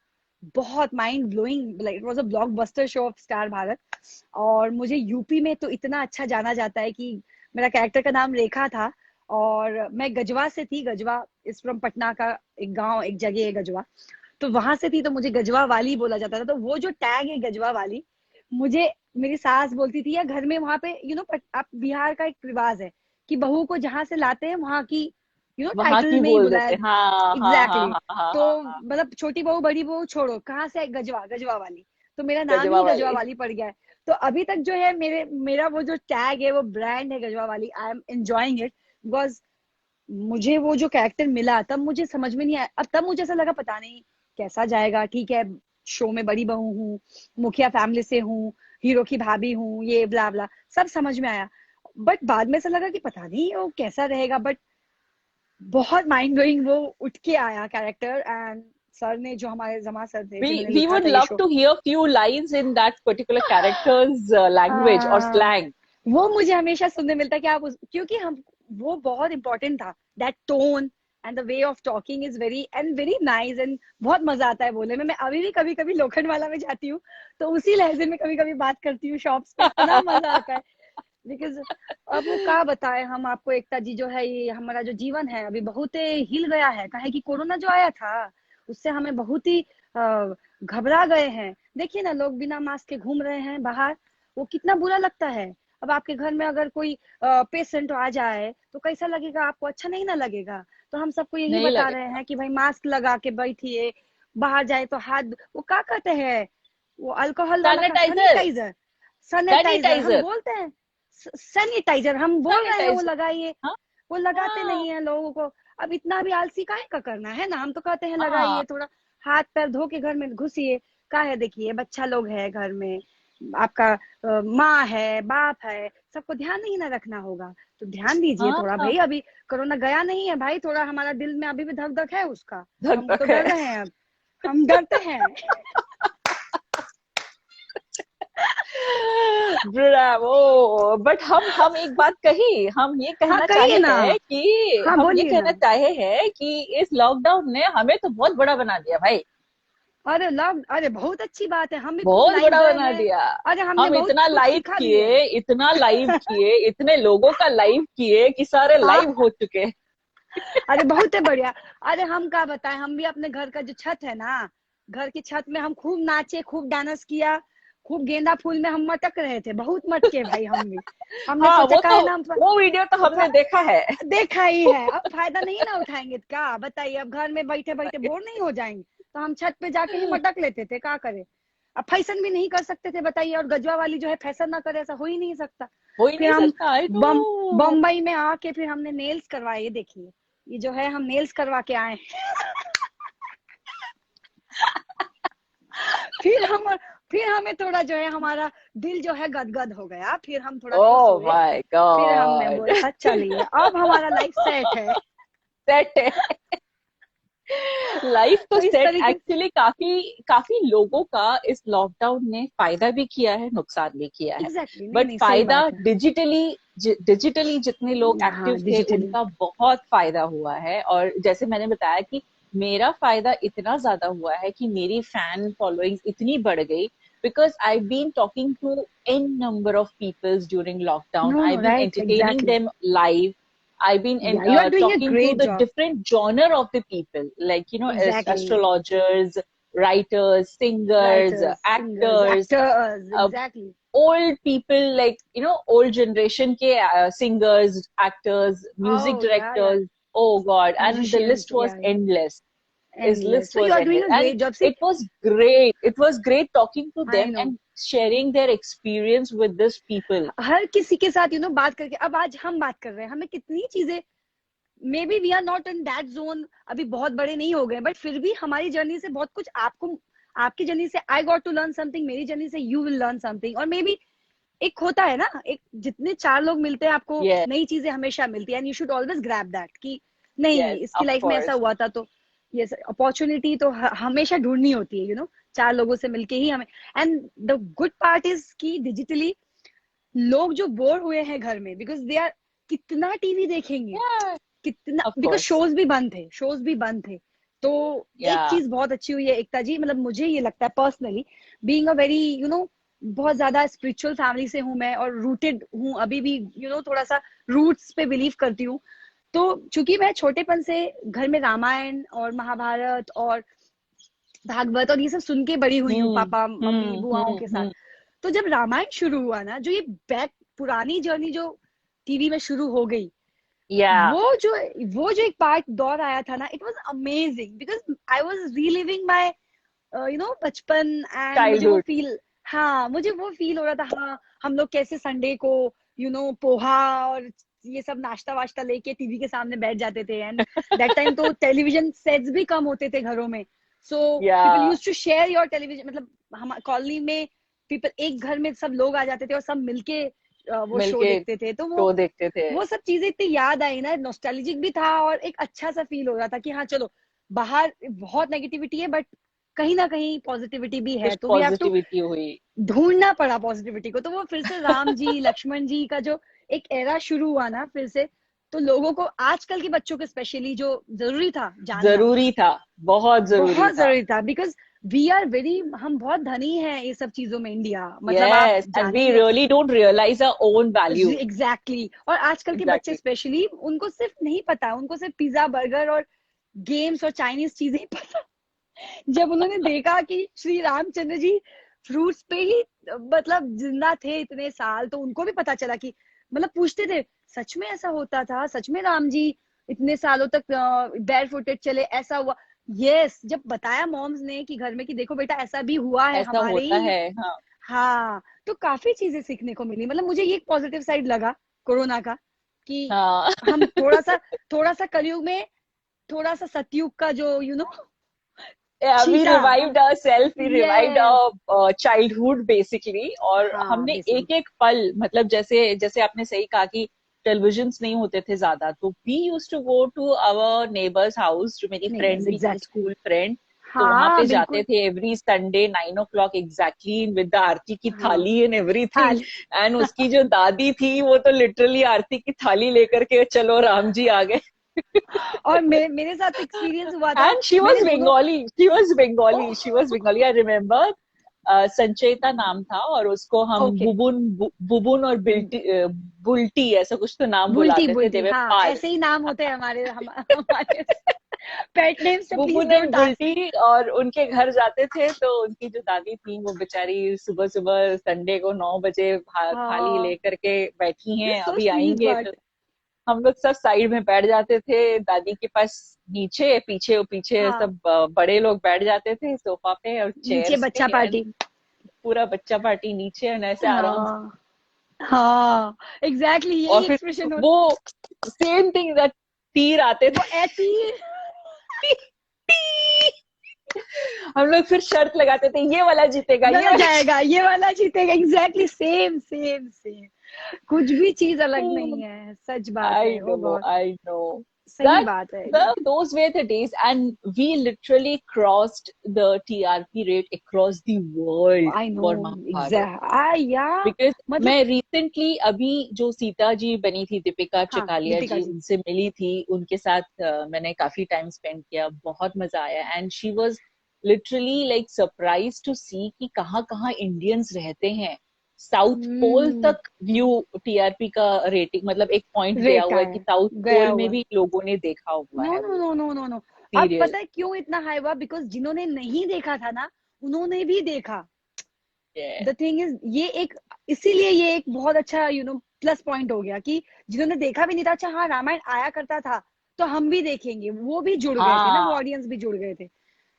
बहुत mind blowing, like it was a blockbuster show off star Bharat. और मुझे यूपी में तो इतना अच्छा जाना जाता है कि मेरा कैरेक्टर का नाम रेखा था और मैं गजवा से थी। गजवा इज फ्रॉम पटना का एक गांव, एक जगह है गजवा, तो वहां से थी, तो मुझे गजवा वाली बोला जाता था। तो वो जो टैग है गजवा वाली, मुझे मेरी सास बोलती थी या घर में वहां पे आप बिहार का एक रिवाज है कि बहू को जहां से लाते हैं वहां की वहां टाइटल की में ही बोल बुलाया। देते, हाँ हाँ हाँ एग्जैक्टली हाँ हाँ तो हाँ हाँ। मतलब छोटी बहू बड़ी बहू छोड़ो, कहाँ से गजवा, गजवा वाली, तो मेरा नाम गजवा ही गजवा वाले। वाली पड़ गया है। तो अभी तक जो है मेरा वो जो टैग है, वो ब्रांड है गजवा वाली। I am enjoying it because मुझे वो जो कैरेक्टर मिला तब मुझे समझ में नहीं आया, अब तब मुझे ऐसा लगा पता नहीं कैसा जाएगा। ठीक है, शो में बड़ी बहू हूँ, मुखिया फैमिली से हूँ, हीरो की भाभी हूँ, ये ब्ला ब्ला सब समझ में आया। बट बाद में ऐसा लगा कि पता नहीं वो कैसा रहेगा। बट बहुत माइंड ब्लोइंग वो उठ के आया कैरेक्टर। एंड सर ने, जो हमारे जमा सर थे जिन्होंने We लिखा would था ये love show, to hear few lines in that particular character's language or slang. वो मुझे हमेशा सुनने मिलता है कि क्योंकि हम, वो बहुत इंपॉर्टेंट था, that tone and the way of talking is very nice and बहुत मजा आता है बोलने में। मैं अभी भी कभी कभी लोखंडवाला में जाती हूँ तो उसी लहजे में कभी कभी बात करती हूँ शॉप्स पे, इतना मजा आता है। बिकॉज अब वो क्या बताए हम आपको, एकता जी, जो है ये हमारा जो जीवन है अभी बहुत हिल गया है। काहे कि कोरोना जो आया था उससे हमें बहुत ही घबरा गए हैं। देखिए ना, लोग बिना मास्क के घूम रहे हैं बाहर, वो कितना बुरा लगता है। अब आपके घर में अगर कोई पेशेंट आ जाए तो कैसा लगेगा आपको, अच्छा नहीं ना लगेगा। तो हम सबको यही नहीं बता रहे लगेगा। हैं कि भाई मास्क लगा के बैठिए, बाहर जाए तो हाथ, वो क्या कहते हैं, वो अल्कोहल वाला का सैनिटाइजर। सैनिटाइजर, सैनिटाइजर हम सैनिटाइजर। बोलते हैं, सैनिटाइजर हम बोल रहे हैं, वो सैनिटाइजर। लगाइए। हाँ वो लगाते हाँ नहीं है लोगों को। अब इतना भी आलसी काहे का करना है ना, हम तो कहते हैं हाँ। लगाइए, थोड़ा हाथ पैर धो के घर में घुसिए। का है, देखिए बच्चा लोग है घर में, आपका माँ है, बाप है, सबको ध्यान नहीं ना रखना होगा, तो ध्यान दीजिए थोड़ा हाँ, भाई। अभी कोरोना गया नहीं है भाई, थोड़ा हमारा दिल में अभी भी धक धक है उसका। धक हम तो धक है। डर रहे हैं अब, हम डरते हैं। ब्रावो। बट हम एक बात कही, हम ये हाँ कहना कहिए चाहे ना, हैं कि हाँ हम ये बोलिए कहना ना। चाहे हैं कि इस लॉकडाउन ने हमें तो बहुत बड़ा बना दिया भाई। अरे लव, अरे बहुत अच्छी बात है, हम भी खूब बहुत लाइव बड़ा गए बना हैं। दिया। अरे हमने हम बहुत इतना कुछ लाइव सीखा भी है। किए, इतना लाइव किए, इतने लोगों का लाइव किए कि सारे हाँ, लाइव हो चुके। अरे बहुत है बढ़िया। अरे हम क्या बताएं, हम भी अपने घर का जो छत है ना, घर की छत में हम खूब नाचे, खूब डांस किया, खूब गेंदा फूल में हम मटक रहे थे, बहुत मटके भाई हम भी। हमने हाँ, सोचा वो काहे तो, ना हम वो वीडियो तो हमने देखा है। देखा ही है। अब फायदा नहीं ना उठाएंगे तो क्या बताइए, अब घर में बैठे बैठे बोर नहीं हो जाएंगे, तो हम छत पे जाके ही मटक लेते थे, क्या करे। अब फैशन भी नहीं कर सकते थे बताइए, और गजवा वाली जो है फैशन ना करे, ऐसा हो ही नहीं सकता। हो ही फिर नहीं हम सकता, आई बम नो। बम्बई में आके फिर हमने नेल्स करवाए, ये देखिए, ये जो है हम नेल्स करवा के आए। फिर हम फिर हमें थोड़ा जो है हमारा दिल जो है गदगद हो गया, फिर हम थोड़ा खुश ओह हुए। माय फिर हमने गॉड। बोला चलिए अब हमारा लाइफ सेट है। सेट है। लाइफ तो तो इस सेट, तरीके से एक्चुअली काफी काफी लोगों का इस लॉकडाउन ने फायदा भी किया है, नुकसान भी किया है। एग्जैक्टली, नहीं बट नहीं सही फायदा बात है। डिजिटली जितने लोग हाँ एक्टिव थे डिजिटली। उनका बहुत फायदा हुआ है। और जैसे मैंने बताया कि मेरा फायदा इतना ज्यादा हुआ है कि मेरी फैन फॉलोइंग इतनी बढ़ गई, because I've been talking to n number of people during lockdown. No no I've been right entertaining exactly. them live. I've been yeah you are doing a talking to great the job. different genre of the people, like, you know, as exactly. astrologers, writers, singers, writers, singers, actors, actors, uh, exactly. old people, like, you know, old generation ke singers, actors, music oh yeah directors. Oh God. And the musicians, list was yeah endless. His endless. list so you was are doing endless. A And great job. See, it was great. It was great talking to I them know. and sharing their experience with these people. हर किसी के साथ बात करके, अब आज हम बात कर रहे हैं, हमें कितनी चीजें, maybe we are not in that zone, अभी बहुत बड़े नहीं हो गए, बट फिर भी हमारी जर्नी से बहुत कुछ आपको, आपकी जर्नी से I got to learn something, मेरी जर्नी से यू विल लर्न समथिंग। और मे बी एक होता है ना, एक जितने चार लोग मिलते हैं आपको Yes, नई चीजें हमेशा मिलती है, and you should always grab that कि नहीं yes, इसकी of लाइफ में ऐसा course. हुआ था, तो ये अपॉर्चुनिटी तो हमेशा ढूंढनी होती है, चार लोगों से मिलके ही हमें। And the good part is कि डिजिटली लोग जो बोर हुए हैं घर में, बिकॉज दे आर, कितना टीवी देखेंगे, Yeah, कितना, of बिकॉज course. शोज भी बंद थे। तो एक Yeah. चीज बहुत अच्छी हुई है एकता जी, मतलब मुझे ये लगता है पर्सनली, बीइंग अ वेरी बहुत ज्यादा स्पिरिचुअल फैमिली से हूँ मैं, और रूटेड हूँ अभी भी, थोड़ा सा रूट्स पे बिलीव करती हूँ। तो चूंकि मैं छोटेपन से घर में रामायण और महाभारत और भागवत और ये सब सुन के बड़ी हुई हूँ, Hmm. Papa mummy Hmm. बुआओं Hmm. के साथ। Hmm. तो जब रामायण शुरू हुआ ना, जो ये बैक पुरानी जर्नी जो टीवी में शुरू हो गई, Yeah. वो जो एक पार्ट दौर आया था ना, it was amazing, because I was reliving my बचपन, एंड मुझे वो Childhood. फील, हाँ मुझे वो फील हो रहा था, हाँ हम लोग कैसे संडे को पोहा और ये सब नाश्ता वाश्ता लेके टीवी के सामने बैठ जाते थे। एंड दैट टाइम तो टेलीविजन सेट्स भी कम होते थे घरों में, so people Yeah. Used to share your television, मतलब हम कॉलोनी में पीपल, एक घर में सब लोग आ जाते थे और सब मिलके वो शो मिलके देखते थे। तो शो देखते थे। वो सब चीजें इतनी याद आई ना, नॉस्टैल्जिक भी था, और एक अच्छा सा फील हो रहा था कि हाँ चलो, बाहर बहुत नेगेटिविटी है, बट कहीं ना कहीं पॉजिटिविटी भी है, कुछ तो वी हैव टू पॉजिटिविटी हुई। ढूंढना पड़ा पॉजिटिविटी को। तो वो फिर से राम जी लक्ष्मण जी का जो एक एरा शुरू हुआ ना फिर से, तो लोगों को, आजकल के बच्चों को स्पेशली, जो जरूरी था जानना, जरूरी था, बहुत जरूरी बहुत था। जरूरी था, बिकॉज वी आर वेरी, हम बहुत धनी हैं ये सब चीजों में, इंडिया, मतलब आप Yes, and we जानेंगे। really don't realize our own value. Exactly exactly. और आजकल के बच्चे Exactly. स्पेशली, उनको सिर्फ नहीं पता, उनको सिर्फ पिज्जा बर्गर और गेम्स और चाइनीज चीजें ही पता। जब उन्होंने देखा कि श्री रामचंद्र जी फ्रूट्स पे ही मतलब जिंदा थे इतने साल, तो उनको भी पता चला कि, मतलब पूछते थे सच में ऐसा होता था, सच में राम जी इतने सालों तक बैर फुटेड चले, ऐसा हुआ। यस, जब बताया मॉम्स ने कि घर में कि देखो बेटा ऐसा भी हुआ है ऐसा हमारे होता ही, है, हाँ। हाँ, तो काफी चीजें सीखने को मिली। मतलब मुझे ये पॉजिटिव साइड लगा कोरोना का, कि हाँ। हम थोड़ा सा कलयुग में, थोड़ा सा सतयुग का जो Yeah, we छीटा। revived ourselves, we revived yes, our childhood basically। और हाँ हमने बेसिकली, एक एक पल, मतलब जैसे जैसे आपने सही कहा कि टेलीविजन नहीं होते थे ज्यादा, तो we use to go to our neighbours house, जो मेरी नहीं फ्रेंड बस भी थी, एग्जैक्ट, स्कूल फ्रेंड। तो वहां हाँ पे जाते बिल्कुल, थे every Sunday 9 o'clock exactly, with the aarti की हाँ थाली एंड एवरीथिंग। थाली। एंड उसकी जो दादी थी वो तो लिटरली आरती की थाली लेकर के, चलो राम जी आ गए। और मेरे साथ एक्सपीरियंस हुआ था, And she मैंने was दोनों, Bengali. She was Bengali. She was oh Bengali. I remember. संचयिता नाम था, और उसको हम ओके, बुबुन और बुल्टी ऐसा कुछ तो नाम बुल्टी बुलाते थे। बुल्टी, देवे हाँ पाल। ऐसे ही नाम होते हैं हमारे, हमारे पेट नेम से बुबू प्लीज ने डोंट आस्क। बुल्टी, और उनके घर जाते थे तो उनकी जो दादी थी वो बेचारी सुबह सुबह संडे को 9 बजे थाली हाँ, लेकर के बैठी हैं, सो अभी स्वीट आएंगे। तो बट हम लोग सब साइड में बैठ जाते थे दादी के पास, नीचे पीछे पीछे हाँ, सब बड़े लोग बैठ जाते थे सोफा पे और नीचे चेयर्स बच्चा पे, एंड पार्टी। पूरा बच्चा पार्टी नीचे, एंड ऐसे आराम से। हाँ, हाँ, एग्जैक्टली और यही फिर एक्सप्रेशन होता। वो सेम थिंग दैट, तीर आते वो थे। ऐसी हम लोग फिर शर्त लगाते थे ये वाला जीतेगा, ये वाला वाला जाएगा, ये वाला जीतेगा, एग्जैक्टली सेम सेम सेम। कुछ भी चीज अलग नहीं जीतेगा। है, सच बात I है, ओ know, गॉड। I know. सही That बात है। those were the days, and we literally crossed the TRP rate across the world I know, for Mahabharat. Exact या Because मतलब मैं recently अभी जो सीता जी बनी थी, दीपिका हाँ, चिकालिया दीपिका जी, जी। उनसे मिली थी, उनके साथ मैंने काफी टाइम स्पेंड किया, बहुत मजा आया, and she was literally like surprise to see कि कहाँ कहाँ इंडियंस रहते हैं। South pole hmm. तक व्यू टीआरपी का रेटिंग, मतलब एक पॉइंट गया रेट हुआ है आया कि है, साउथ गया पोल में हुआ। भी लोगों ने देखा हुआ नो है नो वो नो नो नो नो। अब सीरियल। पता है क्यों इतना हाई हुआ? बिकॉज जिन्होंने नहीं देखा था ना, उन्होंने भी देखा। द थिंग इज ये एक, इसीलिए ये एक बहुत अच्छा प्लस पॉइंट हो गया कि जिन्होंने देखा भी नहीं था, अच्छा हाँ रामायण आया करता था तो हम भी देखेंगे, वो भी जुड़ गए थे ना, वो हाँ। ऑडियंस भी जुड़ गए थे।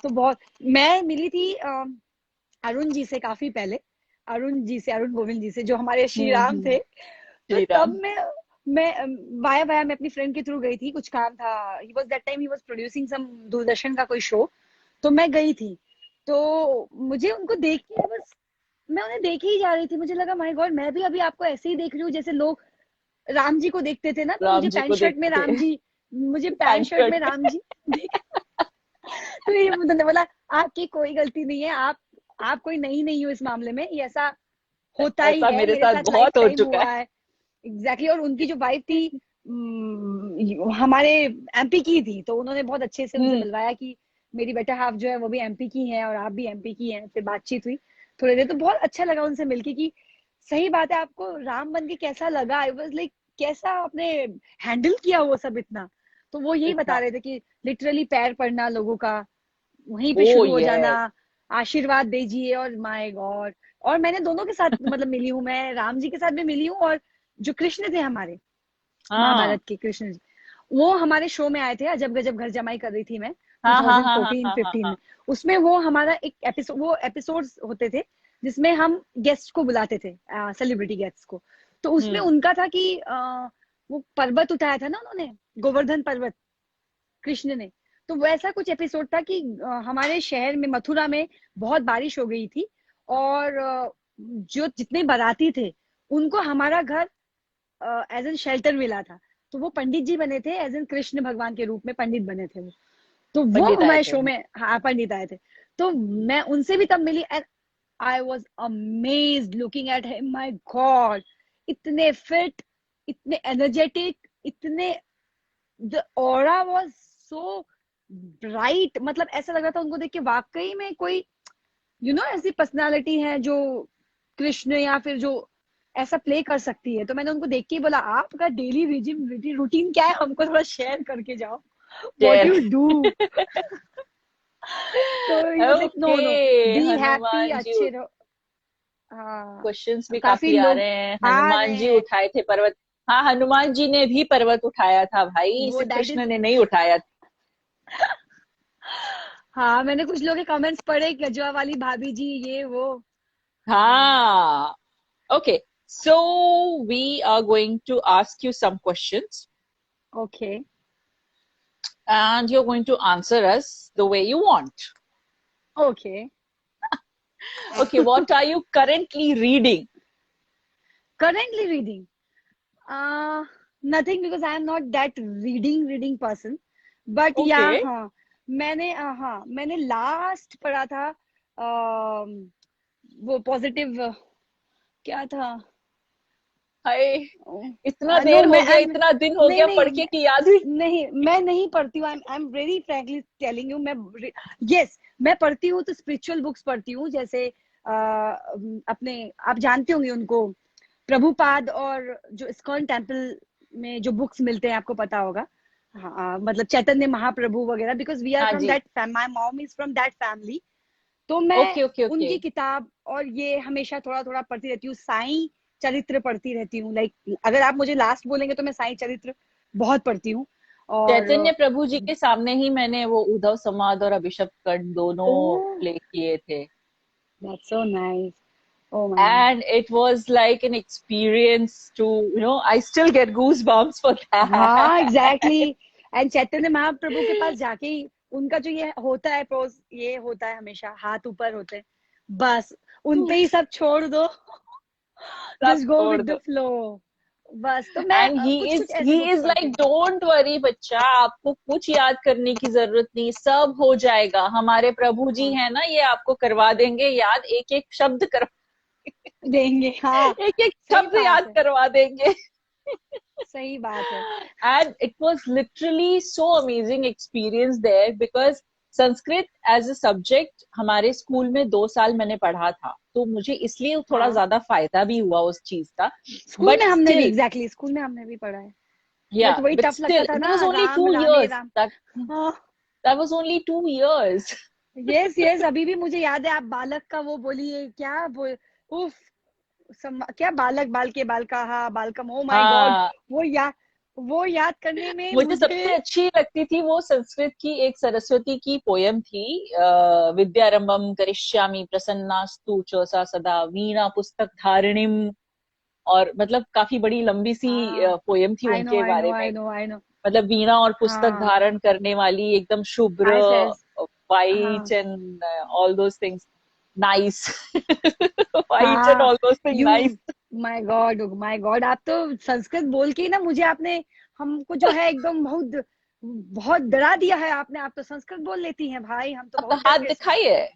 तो बहुत, मैं मिली थी अरुण जी से काफी पहले, अरुण जी से, अरुण गोविंद जी से जो हमारे श्री राम थे। तो श्री तब राम। मैं वाया वाया मैं अपनी फ्रेंड के थ्रू गई थी, कुछ काम था, he was that time he was producing some Doordarshan का कोई शो। तो मैं गई थी, तो मुझे उनको देख के बस, मैं उन्हें देखे ही जा रही थी, मुझे लगा माय गॉड मैं भी अभी आपको ऐसे ही देख रही हूँ जैसे लोग राम जी को देखते थे ना, तो मुझे राम जी पैंट को शर्ट में देखते राम थे। जी, मुझे पैंट पैंट शर्ट में शर्ट में। राम जी तो ये उन्होंने बोला आपकी कोई गलती नहीं है, आप कोई नई नहीं हो इस मामले में, ये ऐसा होता ही ऐसा है, मेरे मेरे साथ साथ लाइफ बहुत हो टाइम चुका हुआ है। Exactly exactly। और उनकी जो वाइफ थी हमारे एमपी की थी, तो उन्होंने बहुत अच्छे से उनसे है। मिलवाया कि मेरी बेटा हाफ जो है वो भी एमपी की है और आप भी एमपी की हैं। फिर बातचीत हुई थोड़ी देर, तो बहुत अच्छा लगा उनसे मिलके कि सही बात है, आपको राम बन के कैसा लगा? आई वाज लाइक कैसा आपने हैंडल किया वो सब इतना? तो वो यही बता इतना। रहे थे कि लिटरली पैर पड़ना लोगों का, वहीं पे ओ शुरू हो जाना, यस। आशीर्वाद दीजिए, और माय गॉड। और मैंने दोनों के साथ मतलब मिली हूँ, मैं राम जी के साथ भी मिली हूँ, और जो कृष्ण थे हमारे, हाँ महाभारत के कृष्ण जी, वो हमारे शो में आए थे, अजब गजब घर जमाई कर रही थी मैं हाँ हाँ हाँ हाँ 2014-15 हाँ में। उसमें वो हमारा एक एपिसोड, वो एपिसोड्स होते थे जिसमें हम गेस्ट को बुलाते थे, सेलिब्रिटी गेस्ट को। तो उसमें हम्म। उनका था कि वो पर्वत उठाया था ना उन्होंने, गोवर्धन पर्वत, कृष्ण ने। तो वैसा कुछ एपिसोड था कि हमारे शहर में मथुरा में बहुत बारिश हो गई थी, और जो जितने बाराती थे उनको हमारा घर एज एन शेल्टर मिला था। तो वो पंडित जी बने थे, एज एन कृष्ण भगवान के रूप में पंडित बने थे वो। तो वो पंडित आए हमारे थे। शो में, हाँ पंडित आए थे। तो मैं उनसे भी तब मिली, and I was amazed looking at him, my god, इतने फिट, इतने एनर्जेटिक, इतने, the aura was so bright, मतलब ऐसा लग रहा था उनको देख के वाकई में कोई ऐसी पर्सनालिटी है जो कृष्ण या फिर जो ऐसा प्ले कर सकती है। तो मैंने उनको देख के ही बोला आपका डेली रिजिम रूटीन क्या है, हमको थोड़ा शेयर करके जाओ, व्हाट शेर। You do. तो he was like no okay. No, be happy, Hanuman ji. अच्छे रहो। हाँ, क्वेश्चंस भी काफी काफी आ लोग रहे हैं, आ हनुमान रहे जी हैं, उठाए थे पर्वत। हाँ, हनुमान जी ने भी पर्वत उठाया था भाई, वो सिर्फ दैट कृष्ण इज। ने नहीं उठाया। हाँ, मैंने कुछ लोगों के कमेंट्स पढ़े, गजवा वाली भाभी जी, ये वो। हाँ, हाँ। Okay, so we are going to ask you some questions okay, and you're going to answer us the way you want. Okay. Okay, what are you currently reading? Currently reading, uh, nothing because I am not that reading person. But yeah, Okay. हाँ, मैंने लास्ट पढ़ा था, वो पॉजिटिव, क्या था? हाय, इतना नो, देर हो मैं गया, I'm, इतना दिन हो नहीं गया नहीं पढ़ के कि याद भी। नहीं, मैं नहीं पढ़ती हूँ, आई am very frankly telling you, मैं यस, मैं पढ़ती हूँ तो स्पिरिचुअल बुक्स पढ़ती हूँ, जैसे अपने, आप जानते होंगे उनको, प्रभुपाद, और जो इस्कॉन टेम्पल में जो बुक्स मिलते हैं आपको पता होगा, हाँ, मतलब चैतन्य महाप्रभु वगैरह, बिकॉज वी आर हाँ फ्रॉम जी। That, my mom is from that family. तो मैं ओके ओके ओके। उनकी किताब और ये हमेशा थोड़ा थोड़ा पढ़ती रहती हूँ। साईं चरित्र पढ़ती रहती हूँ, लाइक अगर आप मुझे लास्ट बोलेंगे तो मैं साईं चरित्र बहुत पढ़ती हूँ। और चैतन्य प्रभु जी के सामने ही मैंने वो उद्धव समाद और अभिषेक कर्ण दोनों ओ, प्ले किए थे, that's so nice. Oh my. and it was like an experience to, I still get goosebumps for that. हाँ, एग्जैक्टली। एंड चैतन्य महाप्रभु के पास जाके ही उनका जो ये होता है पोज, ये होता है हमेशा हाथ ऊपर होते हैं, बस उन पे ही सब छोड़ दो, सब जस्ट गो छोड़ विद द दो। फ्लो। बस तो मैं एंड ही कुछ इज कुछ ऐसे ही बुक्स इज पढ़ती लाइक, हूँ। डोंट वरी बच्चा, आपको कुछ याद करने की जरूरत नहीं, सब हो जाएगा, हमारे प्रभु जी हाँ, है ना, ये आपको करवा देंगे याद, एक एक शब्द कर, देंगे, हाँ। एक एक सही शब्द बात याद है, करवा देंगे। सही बात है। And it was literally so amazing experience there because Sanskrit as a subject हमारे स्कूल में 2 साल मैंने पढ़ा था, तो मुझे इसलिए थोड़ा हाँ, ज्यादा फायदा भी हुआ उस चीज का। स्कूल में बट हमने भी, स्टिल, एग्जैक्टली स्कूल में हमने भी पढ़ा है। या बट वही बट टफ लगता स्टिल था इट ना, वाज ओनली राम टू रामे इयर्स राम। that हाँ, that was only 2 years. Yes yes, अभी भी मुझे याद है। आप बालक का वो बोलिए, क्या बोल, उफ, क्या बालक, बाल के बाल का, हाँ बालकम, ओ माय गॉड। हाँ, वो याद, वो याद करने में मुझे मुझे। सबसे अच्छी लगती थी वो संस्कृत की एक सरस्वती की पोयम थी, विद्यारंभम करिष्यामि प्रसन्नास्तु च सा सदा वीणा पुस्तक धारिणीम। और मतलब काफी बड़ी लंबी सी हाँ, पोयम थी आई नो उनके आई नो बारे में। I know I know. मतलब वीणा और पुस्तक हाँ, धारण करने वाली, एकदम शुभ्र, यस यस। वाइट हाँ and all those things, nice, white and हाँ, all those thing you, nice. My god my god, आप तो संस्कृत बोल के ही ना मुझे आपने, हमको जो है एकदम बहुत बहुत डरा दिया है आपने। आप तो संस्कृत बोल लेती हैं भाई, हम तो अब तो बहुत डर हाथ गए सुन के। दिखाइए,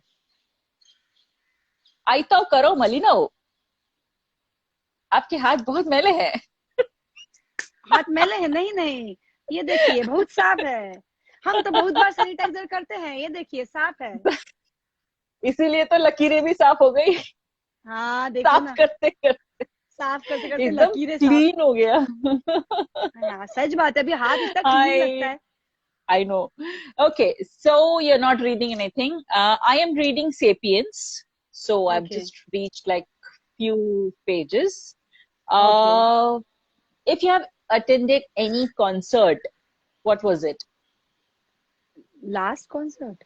आई तो करो मलिना, आपके हाथ बहुत मैले हैं। हाथ मैले हैं? नहीं नहीं, ये देखिए बहुत साफ है। हम तो बहुत बार सैनिटाइजर करते हैं, ये देखिए साफ है। इसीलिए तो लकीरें भी साफ हो गई, हाँ देखो साफ ना, करते करते साफ करते करते एकदम लकीरें साफ। क्लीन हो गया। हाँ सच बात है, अभी हाथ इतना क्लीन लगता हाय, है। I know. Okay, so you're not reading anything. I am reading *Sapiens*. So I've okay just reached like few pages. Okay. Uh, if you have attended any concert, what was it? Last concert?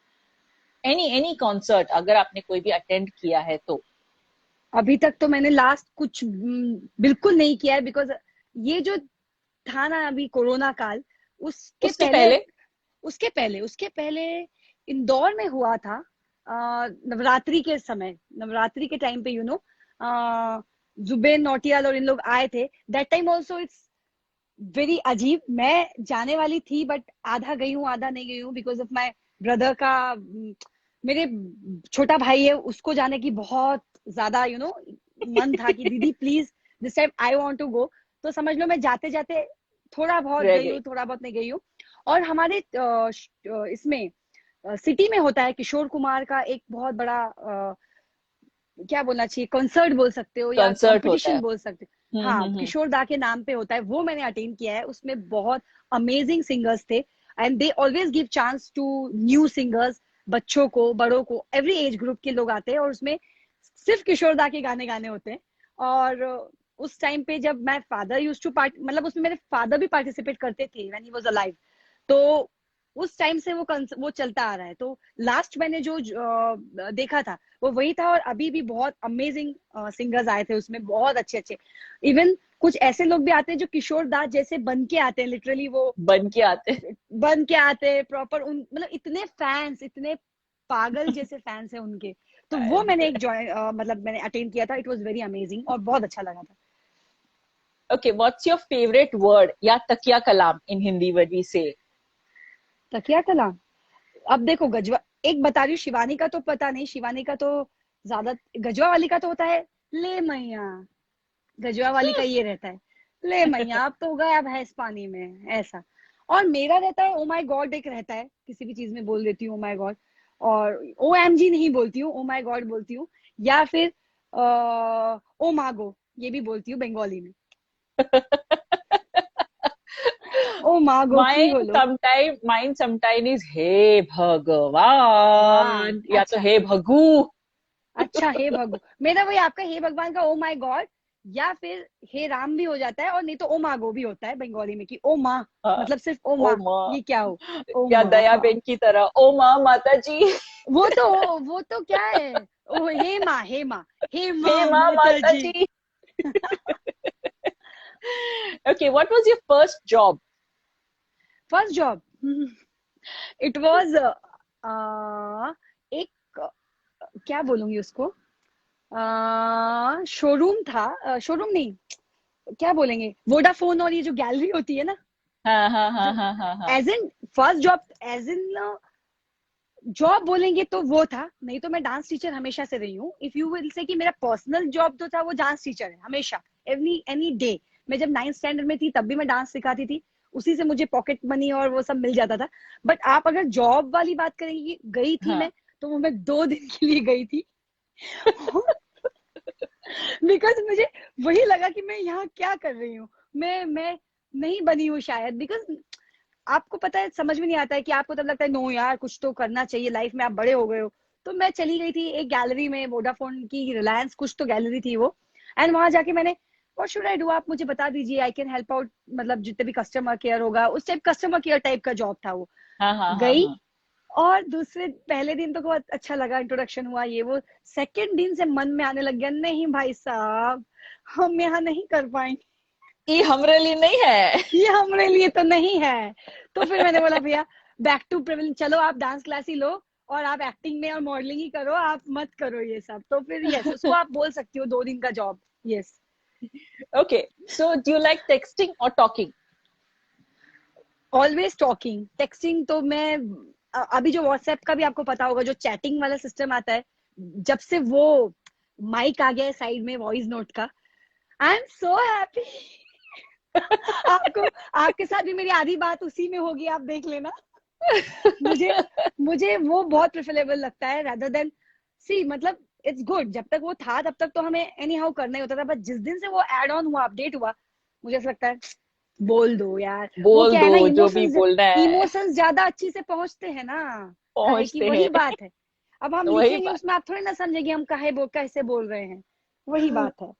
Any concert, अगर आपने कोई भी attend किया है तो। अभी तक तो मैंने लास्ट कुछ बिल्कुल नहीं किया है, बिकॉज ये जो था ना अभी कोरोना काल, उसके उसके पहले, पहले उसके पहले इंदौर में हुआ था। नवरात्रि के समय, नवरात्रि के टाइम पे, जुबेन नौटियाल और इन लोग आए थे। That time also it's very अजीब। मैं जाने वाली थी बट आधा गई हूँ आधा नहीं गई हूँ, बिकॉज ऑफ माई ब्रदर का, मेरे छोटा भाई है, उसको जाने की बहुत ज्यादा मन था कि दीदी please this time I want to go. तो समझ लो मैं जाते जाते थोड़ा बहुत रह गई गई। हूँ, थोड़ा बहुत नहीं गई हूँ। और हमारे इसमें सिटी में होता है किशोर कुमार का एक बहुत बड़ा, क्या बोलना चाहिए, कॉन्सर्ट बोल सकते हो या कंसर्ट होता कंपटीशन है। बोल सकते हो। हाँ, हम्म। किशोर दा के नाम पे होता है, वो मैंने अटेंड किया है। उसमें बहुत अमेजिंग सिंगर्स थे, and they always give chance to new singers, बच्चों को, बड़ों को, एवरी एज ग्रुप के लोग आते हैं, और उसमें सिर्फ किशोर दा के गाने गाने होते हैं। और उस टाइम पे जब मैं फादर यूज टू पार्ट, मतलब उसमें मेरे फादर भी पार्टिसिपेट करते थे व्हेन ही वाज अलाइव। तो उस टाइम से वो चलता आ रहा है। तो लास्ट मैंने जो देखा था वो वही था। और अभी भी बहुत अमेजिंग सिंगर्स आए थे उसमें, बहुत अच्छे अच्छे। इवन कुछ ऐसे लोग भी आते हैं जो किशोर दास जैसे बन के आते हैं, लिटरली वो बन के आते बन के आते हैं प्रॉपर। उन मतलब इतने फैंस, इतने पागल जैसे फैंस हैं उनके। तो वो मैंने एक जॉइन, मतलब मैंने अटेंड किया था। इट वाज वेरी अमेजिंग और बहुत अच्छा लगा था। Okay, what's your favourite word या तकिया कलाम इन हिंदी वर्ड वी से? तकिया कलाम, अब देखो गजवा, एक बता रही हूँ, शिवानी का तो पता नहीं, शिवानी का तो ज्यादा, गजवा वाली का तो होता है ले मैया, गजवा वाली का ये रहता है ले मैया, अब तो गया भैंस पानी में, ऐसा। और मेरा रहता है ओ माय गॉड, एक रहता है, किसी भी चीज में बोल देती हूँ ओ माय गॉड। और ओ एम जी नहीं बोलती हूँ, ओ माय गॉड बोलती हूँ। या फिर ओ मागो, ये भी बोलती हूँ बंगाली में। ओ माँ गोखी बोलो। Mine sometime is हे वाह, भगवान या तो अच्छा हे भगू. अच्छा, हे भगु, मेरा वही आपका हे भगवान का ओ माय गॉड, या फिर हे राम भी हो जाता है, और नहीं तो ओ माँ गो भी होता है बंगाली में, कि ओ माँ, हाँ, मतलब सिर्फ ओ ओ माँ, माँ. ये क्या हो, ओ या दया माँ। बेन की तरह ओ माँ माता जी. वो तो क्या है, ओ हे माँ, हे माँ, हे हे माँ माँ माता माता जी। जी. Okay, what was your first job? First job, it was एक क्या बोलूंगी उसको, शोरूम था, शोरूम नहीं, क्या बोलेंगे, वोडाफोन, और ये जो गैलरी होती है ना, हाँ हाँ हाँ जो, हाँ हाँ हाँ. As in first job, as in job बोलेंगे तो वो था, नहीं तो मैं डांस टीचर हमेशा से रही हूँ। इफ यू विल से कि मेरा पर्सनल जॉब जो था वो डांस टीचर है हमेशा, एवरी एनी डे। मैं जब 9th स्टैंडर्ड में थी तब भी मैं डांस सिखाती थी, उसी से मुझे पॉकेट मनी और वो सब मिल जाता था। बट आप अगर जॉब वाली बात करेंगे, गई थी हाँ. मैं, तो वो मैं 2 दिन के लिए गई थी। बिकॉज मुझे वही लगा कि मैं यहाँ क्या कर रही हूँ, मैं नहीं बनी हूँ शायद, बिकॉज आपको पता है, समझ में नहीं आता है, कि आपको तब लगता है नो यार कुछ तो करना चाहिए लाइफ में, आप बड़े हो गए हो। तो मैं चली गई थी एक गैलरी में, वोडाफोन की, रिलायंस कुछ तो गैलरी थी वो, एंड वहां जाके मैंने, व्हाट शुड आई डू, आप मुझे बता दीजिए, आई कैन हेल्प आउट, मतलब जितने भी कस्टमर केयर होगा, उस टाइप कस्टमर केयर टाइप का जॉब था वो। हाँ हाँ हाँ गई, हाँ. और दूसरे पहले दिन तो बहुत अच्छा लगा, इंट्रोडक्शन हुआ ये वो, सेकंड दिन से मन में आने लग गया, नहीं भाई साहब, हम यहाँ नहीं कर पाएंगे, ये हमरे लिए नहीं है. ये हमारे लिए तो नहीं है। तो फिर मैंने बोला भैया, बैक टू प्रिविलेज, चलो आप डांस क्लास ही लो, और आप एक्टिंग में और मॉडलिंग ही करो, आप मत करो ये सब। तो फिर यस, उसको आप बोल सकती हो 2 दिन का job. Yes, Okay, so do you like texting or talking? Always talking, texting तो मैं, अभी जो व्हाट्सएप का भी आपको पता होगा, जो चैटिंग वाला सिस्टम आता है, जब से वो माइक आ गया है साइड में वॉइस नोट का, आई एम सो हैप्पी। आपको, आपके साथ भी मेरी आधी बात उसी में होगी, आप देख लेना। मुझे मुझे वो बहुत प्रेफरेबल लगता है, rather देन, सी मतलब, इट्स गुड, जब तक वो था तब तक तो हमें एनी हाउ करना ही होता था, बट जिस दिन से वो एड ऑन हुआ, अपडेट हुआ, मुझे ऐसा लगता है बोल दो यार, वो बोल क्या है दो ना, जो भी इमोशंस, बोलना है. इमोशंस ज्यादा अच्छी से पहुंचते हैं ना, काहे की पहुंचते वही हैं. बात है। अब हम वही लिखेंगे बात. उसमें, आप थोड़ी ना समझेंगे हम कैसे बोल रहे हैं, वही बात है।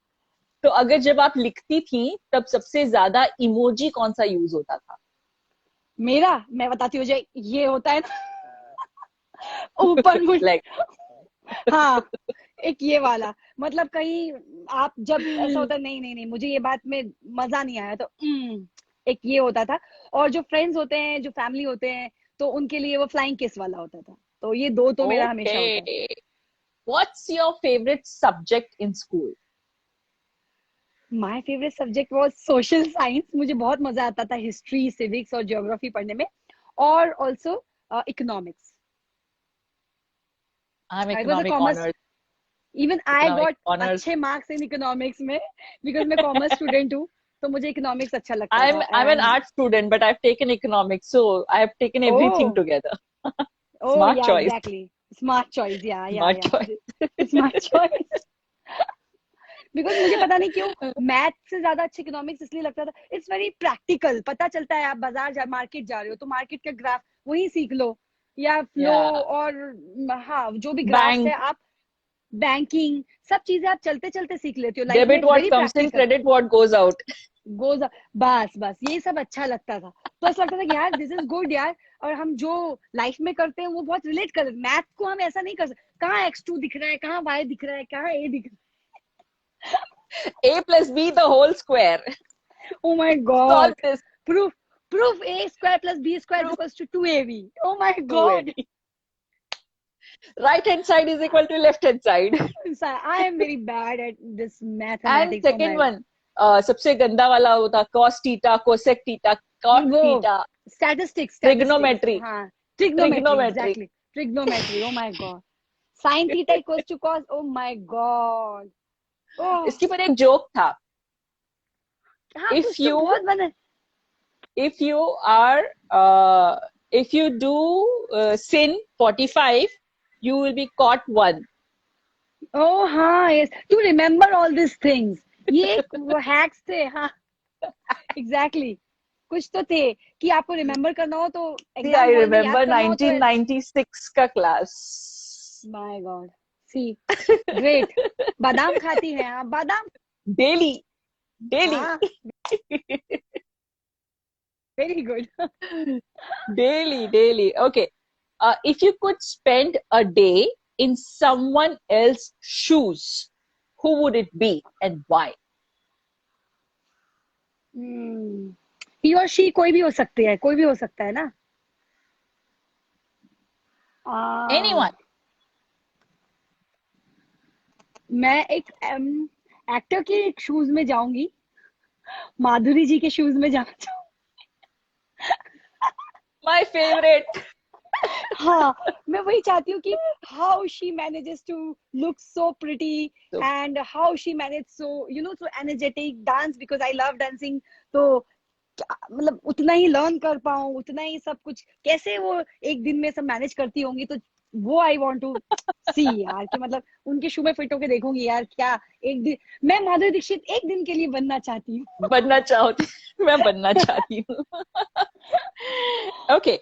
तो अगर जब आप लिखती थी तब सबसे ज्यादा इमोजी कौन सा यूज होता था? मेरा, मैं बताती हूँ, जो ये होता है ना, ऊपर मुड़, लाइक. हाँ, एक ये वाला, मतलब कहीं आप जब ऐसा होता है, नहीं नहीं नहीं मुझे ये बात में मजा नहीं आया, तो एक ये होता था। और जो फ्रेंड्स होते हैं, जो फैमिली होते हैं, तो उनके लिए वो फ्लाइंग किस वाला होता था। तो ये दो तो मेरा हमेशा होता है। Okay. What's your favourite subject in school? My favourite subject was social science, मुझे बहुत मजा आता था हिस्ट्री, सिविक्स और ज्योग्राफी पढ़ने में, और also economics. I am I was a economic commerce, honours. Even I economic got honours. अच्छे मार्क्स इन इकोनॉमिक्स में, बिकॉज मैं कॉमर्स स्टूडेंट हूँ, तो मुझे इकोनॉमिक्स अच्छा लगता था। I'm an and art student, but I've taken economics, so I have taken oh, everything together. Oh Smart या choice. एग्जैक्टली, स्मार्ट चॉइस, या Smart choice. Smart choice. Because मुझे पता नहीं क्यों मैथ से ज्यादा अच्छा इकोनॉमिक्स इसलिए लगता था, इट्स वेरी प्रैक्टिकल, पता चलता है, आप मार्केट जा रहे हो तो मार्केट का ग्राफ वही सीख लो, या फ्लो, Yeah. और हाँ जो भी ग्राफ्स है Bank. आप, बैंकिंग, सब चीजें आप चलते चलते सीख लेते हो लाइफ में, Debit it's what very comes in, practical. credit what goes out. Goes, बस बस ये सब अच्छा लगता था। तो ऐसा लगता था कि यार दिस इज गुड यार, और हम जो लाइफ में करते हैं वो बहुत रिलेट कर, मैथ को हम ऐसा नहीं कर सकते, कहाँ x2 दिख रहा है, कहाँ y दिख रहा है, कहाँ a दिख A plus B the whole square. रहा है। Oh my Solve God, this. Proof, proof a square plus b square is Proof equals to 2ab। Oh my 2AB. God, Right hand side is equal to left hand side. I am very bad at this And mathematics. Oh second my, one, सबसे गंदा वाला होता cos theta, cosec theta, cot वो theta, स्टैटिस्टिक्स, trigonometry, हाँ, trigonometry, trigonometry. Exactly, trigonometry. Oh my god, sine theta equals to cos, oh my god. Oh, इसके पर एक जोक था. हाँ If कुछ तो you बहुत बने। if you are uh, if you do sin 45, you will be caught one. Oh हाँ, yes, to remember all this things, ये एक वो हैक्स थे, हाँ, एग्जैक्टली। कुछ तो थे कि आपको रिमेम्बर करना हो तो See, एग्जाम I हॉल में याद remember करना हो तो 1996 का class. My god, see great. बादाम खाती हैं आप? बादाम, Daily, daily, हाँ, very good. daily, daily. Okay. If you could spend a day in someone else's shoes, who would it be and why? ही और शी कोई भी हो सकती है, कोई भी हो सकता है ना. Anyone. मैं एक एक्टर के शूज में जाऊंगी, माधुरी जी के शूज में जाना चाहूंगी. My favorite. हाँ, मैं वही चाहती हूँ कि how she manages to look so pretty So, and how she manage so so energetic dance, because I love dancing. तो मतलब उतना ही लर्न कर पाऊँ, उतना ही सब कुछ कैसे वो एक दिन में सब मैनेज करती होंगी. तो वो आई वांट टू सी यार, कि मतलब उनके शू में फिट होके देखूंगी यार क्या. एक दिन मैं माधुरी दीक्षित एक दिन के लिए बनना चाहती हूँ. बनना चाहती मैं बनना चाहती हूँ. Okay.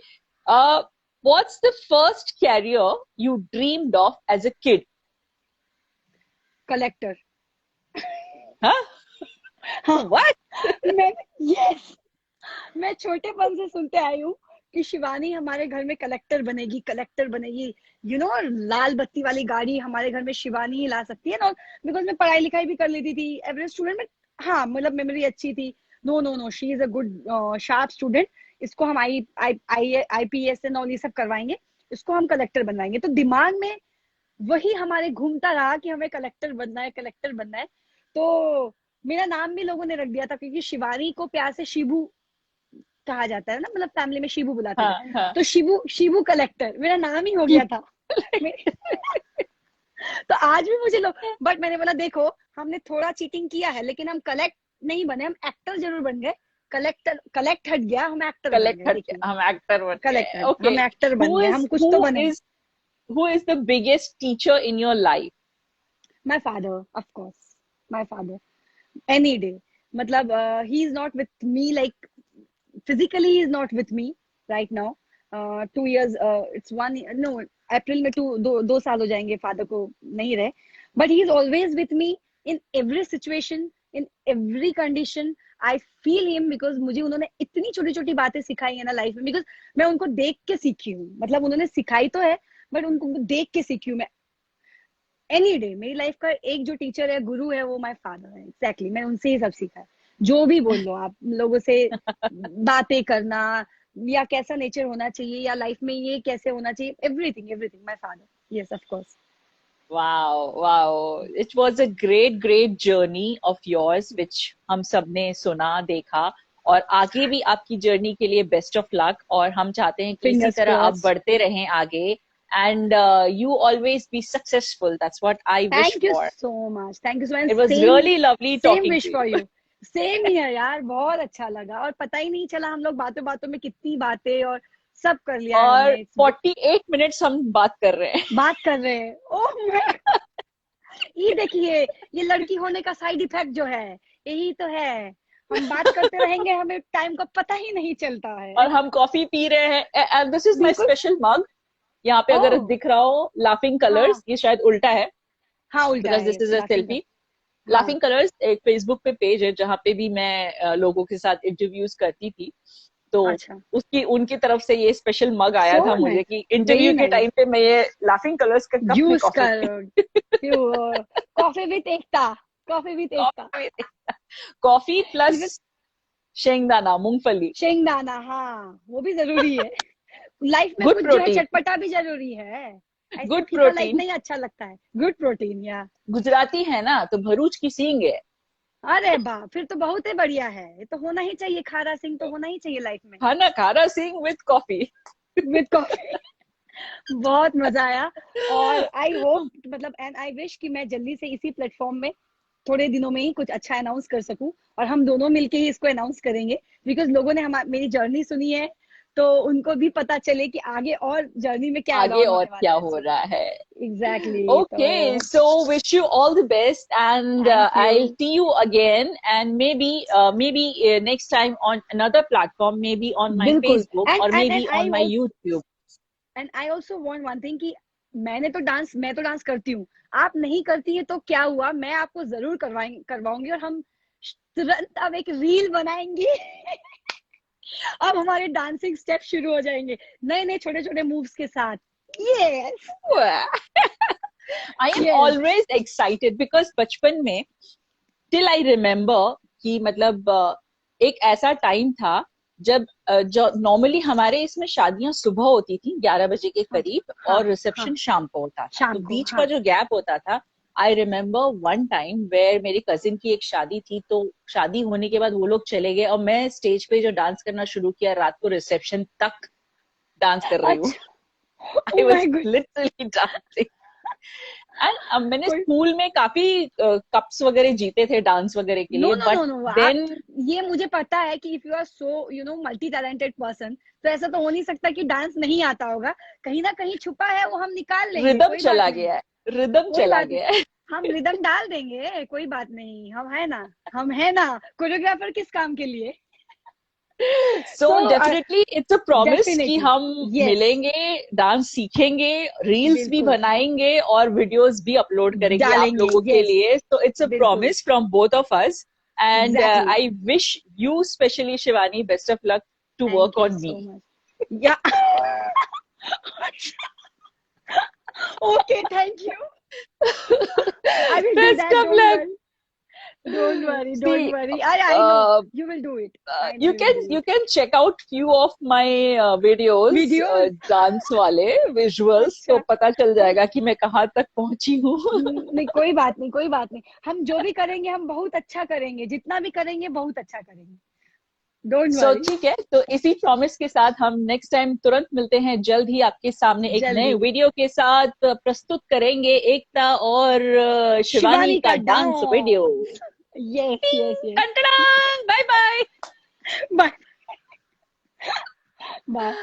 What's the first career you dreamed of as a kid? Collector. Huh? हाँ, What? मैं यस मैं छोटेपन से सुनते आई हूँ कि शिवानी हमारे घर में कलेक्टर बनेगी, कलेक्टर बनेगी. लाल बत्ती वाली गाड़ी हमारे घर में शिवानी ही ला सकती है ना. बिकॉज मैं पढ़ाई लिखाई भी कर लेती थी, एवरेज स्टूडेंट में. हाँ, मतलब मेमोरी अच्छी थी. No no no, she is a good sharp student. इसको हम आईपीएस एंड ऑल ये सब करवाएंगे, इसको हम कलेक्टर बनवाएंगे. तो दिमाग में वही हमारे घूमता रहा कि हमें कलेक्टर बनना है, कलेक्टर बनना है. तो मेरा नाम भी लोगों ने रख दिया था, क्योंकि शिवानी को प्यार से शिबू कहा जाता है ना, मतलब फैमिली में शिबू बुलाते थे. हाँ, हाँ. तो शिबू शिबू कलेक्टर मेरा नाम ही हो गया था. तो आज भी मुझे लोग, बट मैंने बोला देखो हमने थोड़ा चीटिंग किया है, लेकिन हम कलेक्ट नहीं बने, हम एक्टर जरूर बन गए. कलेक्ट हट गया, हम एक्टर बन गए. Collector. देखिए, हम actor बन गए. कलेक्ट हम Okay. एक्टर बन Who गए, is हम कुछ who तो बने. is who is the biggest teacher in your life? My father, of course, my father. Any day. मतलब he is not with me, like physically he is not with me right now. 2 years, it's 1 year, no, अप्रैल में दो साल हो जाएंगे फादर को नहीं रहे. But he is always with me in every situation, in every condition. I feel him, because मुझे उन्होंने इतनी छोटी छोटी बातें सिखाई है ना लाइफ में. बिकॉज मैं उनको देख के सीखी हूँ, मतलब उन्होंने सिखाई तो है बट उनको देख के सीखी हूँ मैं. एनी डे मेरी लाइफ का एक जो टीचर है, गुरु है, वो माय फादर है. एग्जैक्टली, मैं उनसे ही सब सीखा है. जो भी बोल लो आप, लोगों से बातें करना, या कैसा नेचर होना चाहिए, या लाइफ में ये कैसे होना चाहिए, everything everything my father. Yes, of course. Wow, wow. It was a great, great journey of yours, which हम सबने सुना, देखा. और आगे भी आपकी जर्नी के लिए बेस्ट ऑफ लक. और हम चाहते हैं कि इसी Fingers तरह आप crossed. बढ़ते रहें आगे. And you always be successful. That's what I wish thank you for. So much, thank you so much. It was same really lovely same talking wish to for you. You. Same here यार, बहुत अच्छा लगा. और पता ही नहीं चला हम लोग बातों बातों में कितनी बातें और सब कर लिया है और हमने. 48 मिनट्स हम बात कर रहे हैं. बात कर रहे हैं. ओह माय, ये देखिए, ये लड़की होने का साइड इफेक्ट जो है, यही तो है. हम बात करते रहेंगे, हमें टाइम का पता ही नहीं चलता है. और हम कॉफी पी रहे हैं. And this is my बिल्कुल. special mug. यहाँ पे अगर ओह, दिख रहा हो लाफिंग कलर्स, हाँ ये शायद उल्टा है हाँ, उल्टा बिकॉज है this is a laughing. Selfie. हाँ, लाफिंग कलर्स एक फेसबुक पे पेज है जहाँ पे भी मैं लोगों के साथ इंटरव्यूज करती थी. तो अच्छा, उनकी तरफ से ये स्पेशल मग आया सो था मुझे नाइस, कि वेरी इंटरव्यू के नाइस. टाइम पे मैं ये लाफिंग कलर्स का कप में यूज कॉफी कर coffee with Ekta, coffee with Ekta. Coffee plus even शेंगदाना, मूंगफली. शेंगदाना, हाँ, वो भी जरूरी है. लाइफ में गुड कुछ जो है प्रोटीन. चटपटा भी जरूरी है. ऐसे गुड फीका लाइफ प्रोटीन. नहीं अच्छा लगता है. गुड प्रोटीन, या. गुजराती है ना तो भरूच की सींग है. अरे वाह, फिर तो बहुत ही बढ़िया है. ये तो होना ही चाहिए, खारा सिंह तो होना ही चाहिए लाइफ में. खाना खारा sing with coffee. With coffee. बहुत मजा आया. और आई होप, मतलब एंड आई विश कि मैं जल्दी से इसी प्लेटफॉर्म में थोड़े दिनों में ही कुछ अच्छा अनाउंस कर सकूं. और हम दोनों मिलके ही इसको अनाउंस करेंगे, बिकॉज लोगों ने मेरी जर्नी सुनी है. तो उनको भी पता चले कि आगे और जर्नी में क्या आगे add on और होने क्या वाला है। हो रहा है. एग्जैक्टली Okay, तो so wish you all the best, and thank I'll you see you again, and maybe next time on another platform, maybe on my बिल्कुल Facebook and or and maybe and on I my YouTube. And I also want one thing कि मैं तो डांस करती हूँ, आप नहीं करती है तो क्या हुआ, मैं आपको जरूर करवाऊंगी और हम तुरंत अब एक रील बनाएंगे। अब हमारे डांसिंग स्टेप शुरू हो जाएंगे नए नए छोटे छोटे मूव्स के साथ। Yes I am yes always excited because बचपन में till I remember कि मतलब एक ऐसा टाइम था जब जो नॉर्मली हमारे इसमें शादियां सुबह होती थी 11 बजे के हाँ करीब हाँ और रिसेप्शन हाँ शाम को होता था, तो शाम को बीच का हाँ जो गैप होता था. I remember one time where मेरी कजिन की एक शादी थी, तो शादी होने के बाद वो लोग चले गए और मैं स्टेज पे जो डांस करना शुरू किया, रात को रिसेप्शन तक डांस कर रही हूँ. अच्छा I oh was my god literally dancing. And मैंने कोई स्कूल में काफी कप्स वगैरह जीते थे डांस वगैरह के नो लिए, नो बट नो नो आप देन ये मुझे पता है कि if you are so multi talented person तो ऐसा तो हो नहीं सकता कि डांस नहीं आता होगा, कहीं ना कहीं छुपा है वो हम निकाल लेंगे, रिदम कोई बात चला नहीं गया है, रिदम कोई चला बात नहीं गया है. हम रिदम डाल देंगे, कोई बात नहीं, हम है ना कोरियोग्राफर किस काम के लिए। So so definitely it's a promise कि डेफिनेटली हम यस मिलेंगे, डांस सीखेंगे, रील्स भी बिल्कुल बनाएंगे और वीडियोस भी अपलोड करेंगे आप डालेंगे लोगों के यस लिए. सो इट्स अ बिल्कुल promise from both of us, and exactly I wish you specially Shivani best of luck to thank work you on me. So much yeah okay thank you I will do best that of luck. don't See, worry I know uh, you will do it, I know you you will can do you it can check out few of my videos, videos dance वाले visuals, तो अच्छा पता चल कोई जाएगा कि मैं कहाँ तक पहुंची हूँ. नहीं कोई बात नहीं हम जो भी करेंगे हम बहुत अच्छा करेंगे, जितना भी करेंगे बहुत अच्छा करेंगे, डोंट सो वरी ठीक है, तो इसी प्रॉमिस के साथ हम नेक्स्ट टाइम तुरंत मिलते हैं, जल्द ही आपके सामने एक नए जल्दी वीडियो के साथ प्रस्तुत करेंगे एकता और शिवानी शिवानी का का dance video. Dance yes yes yes bye bye. Bye bye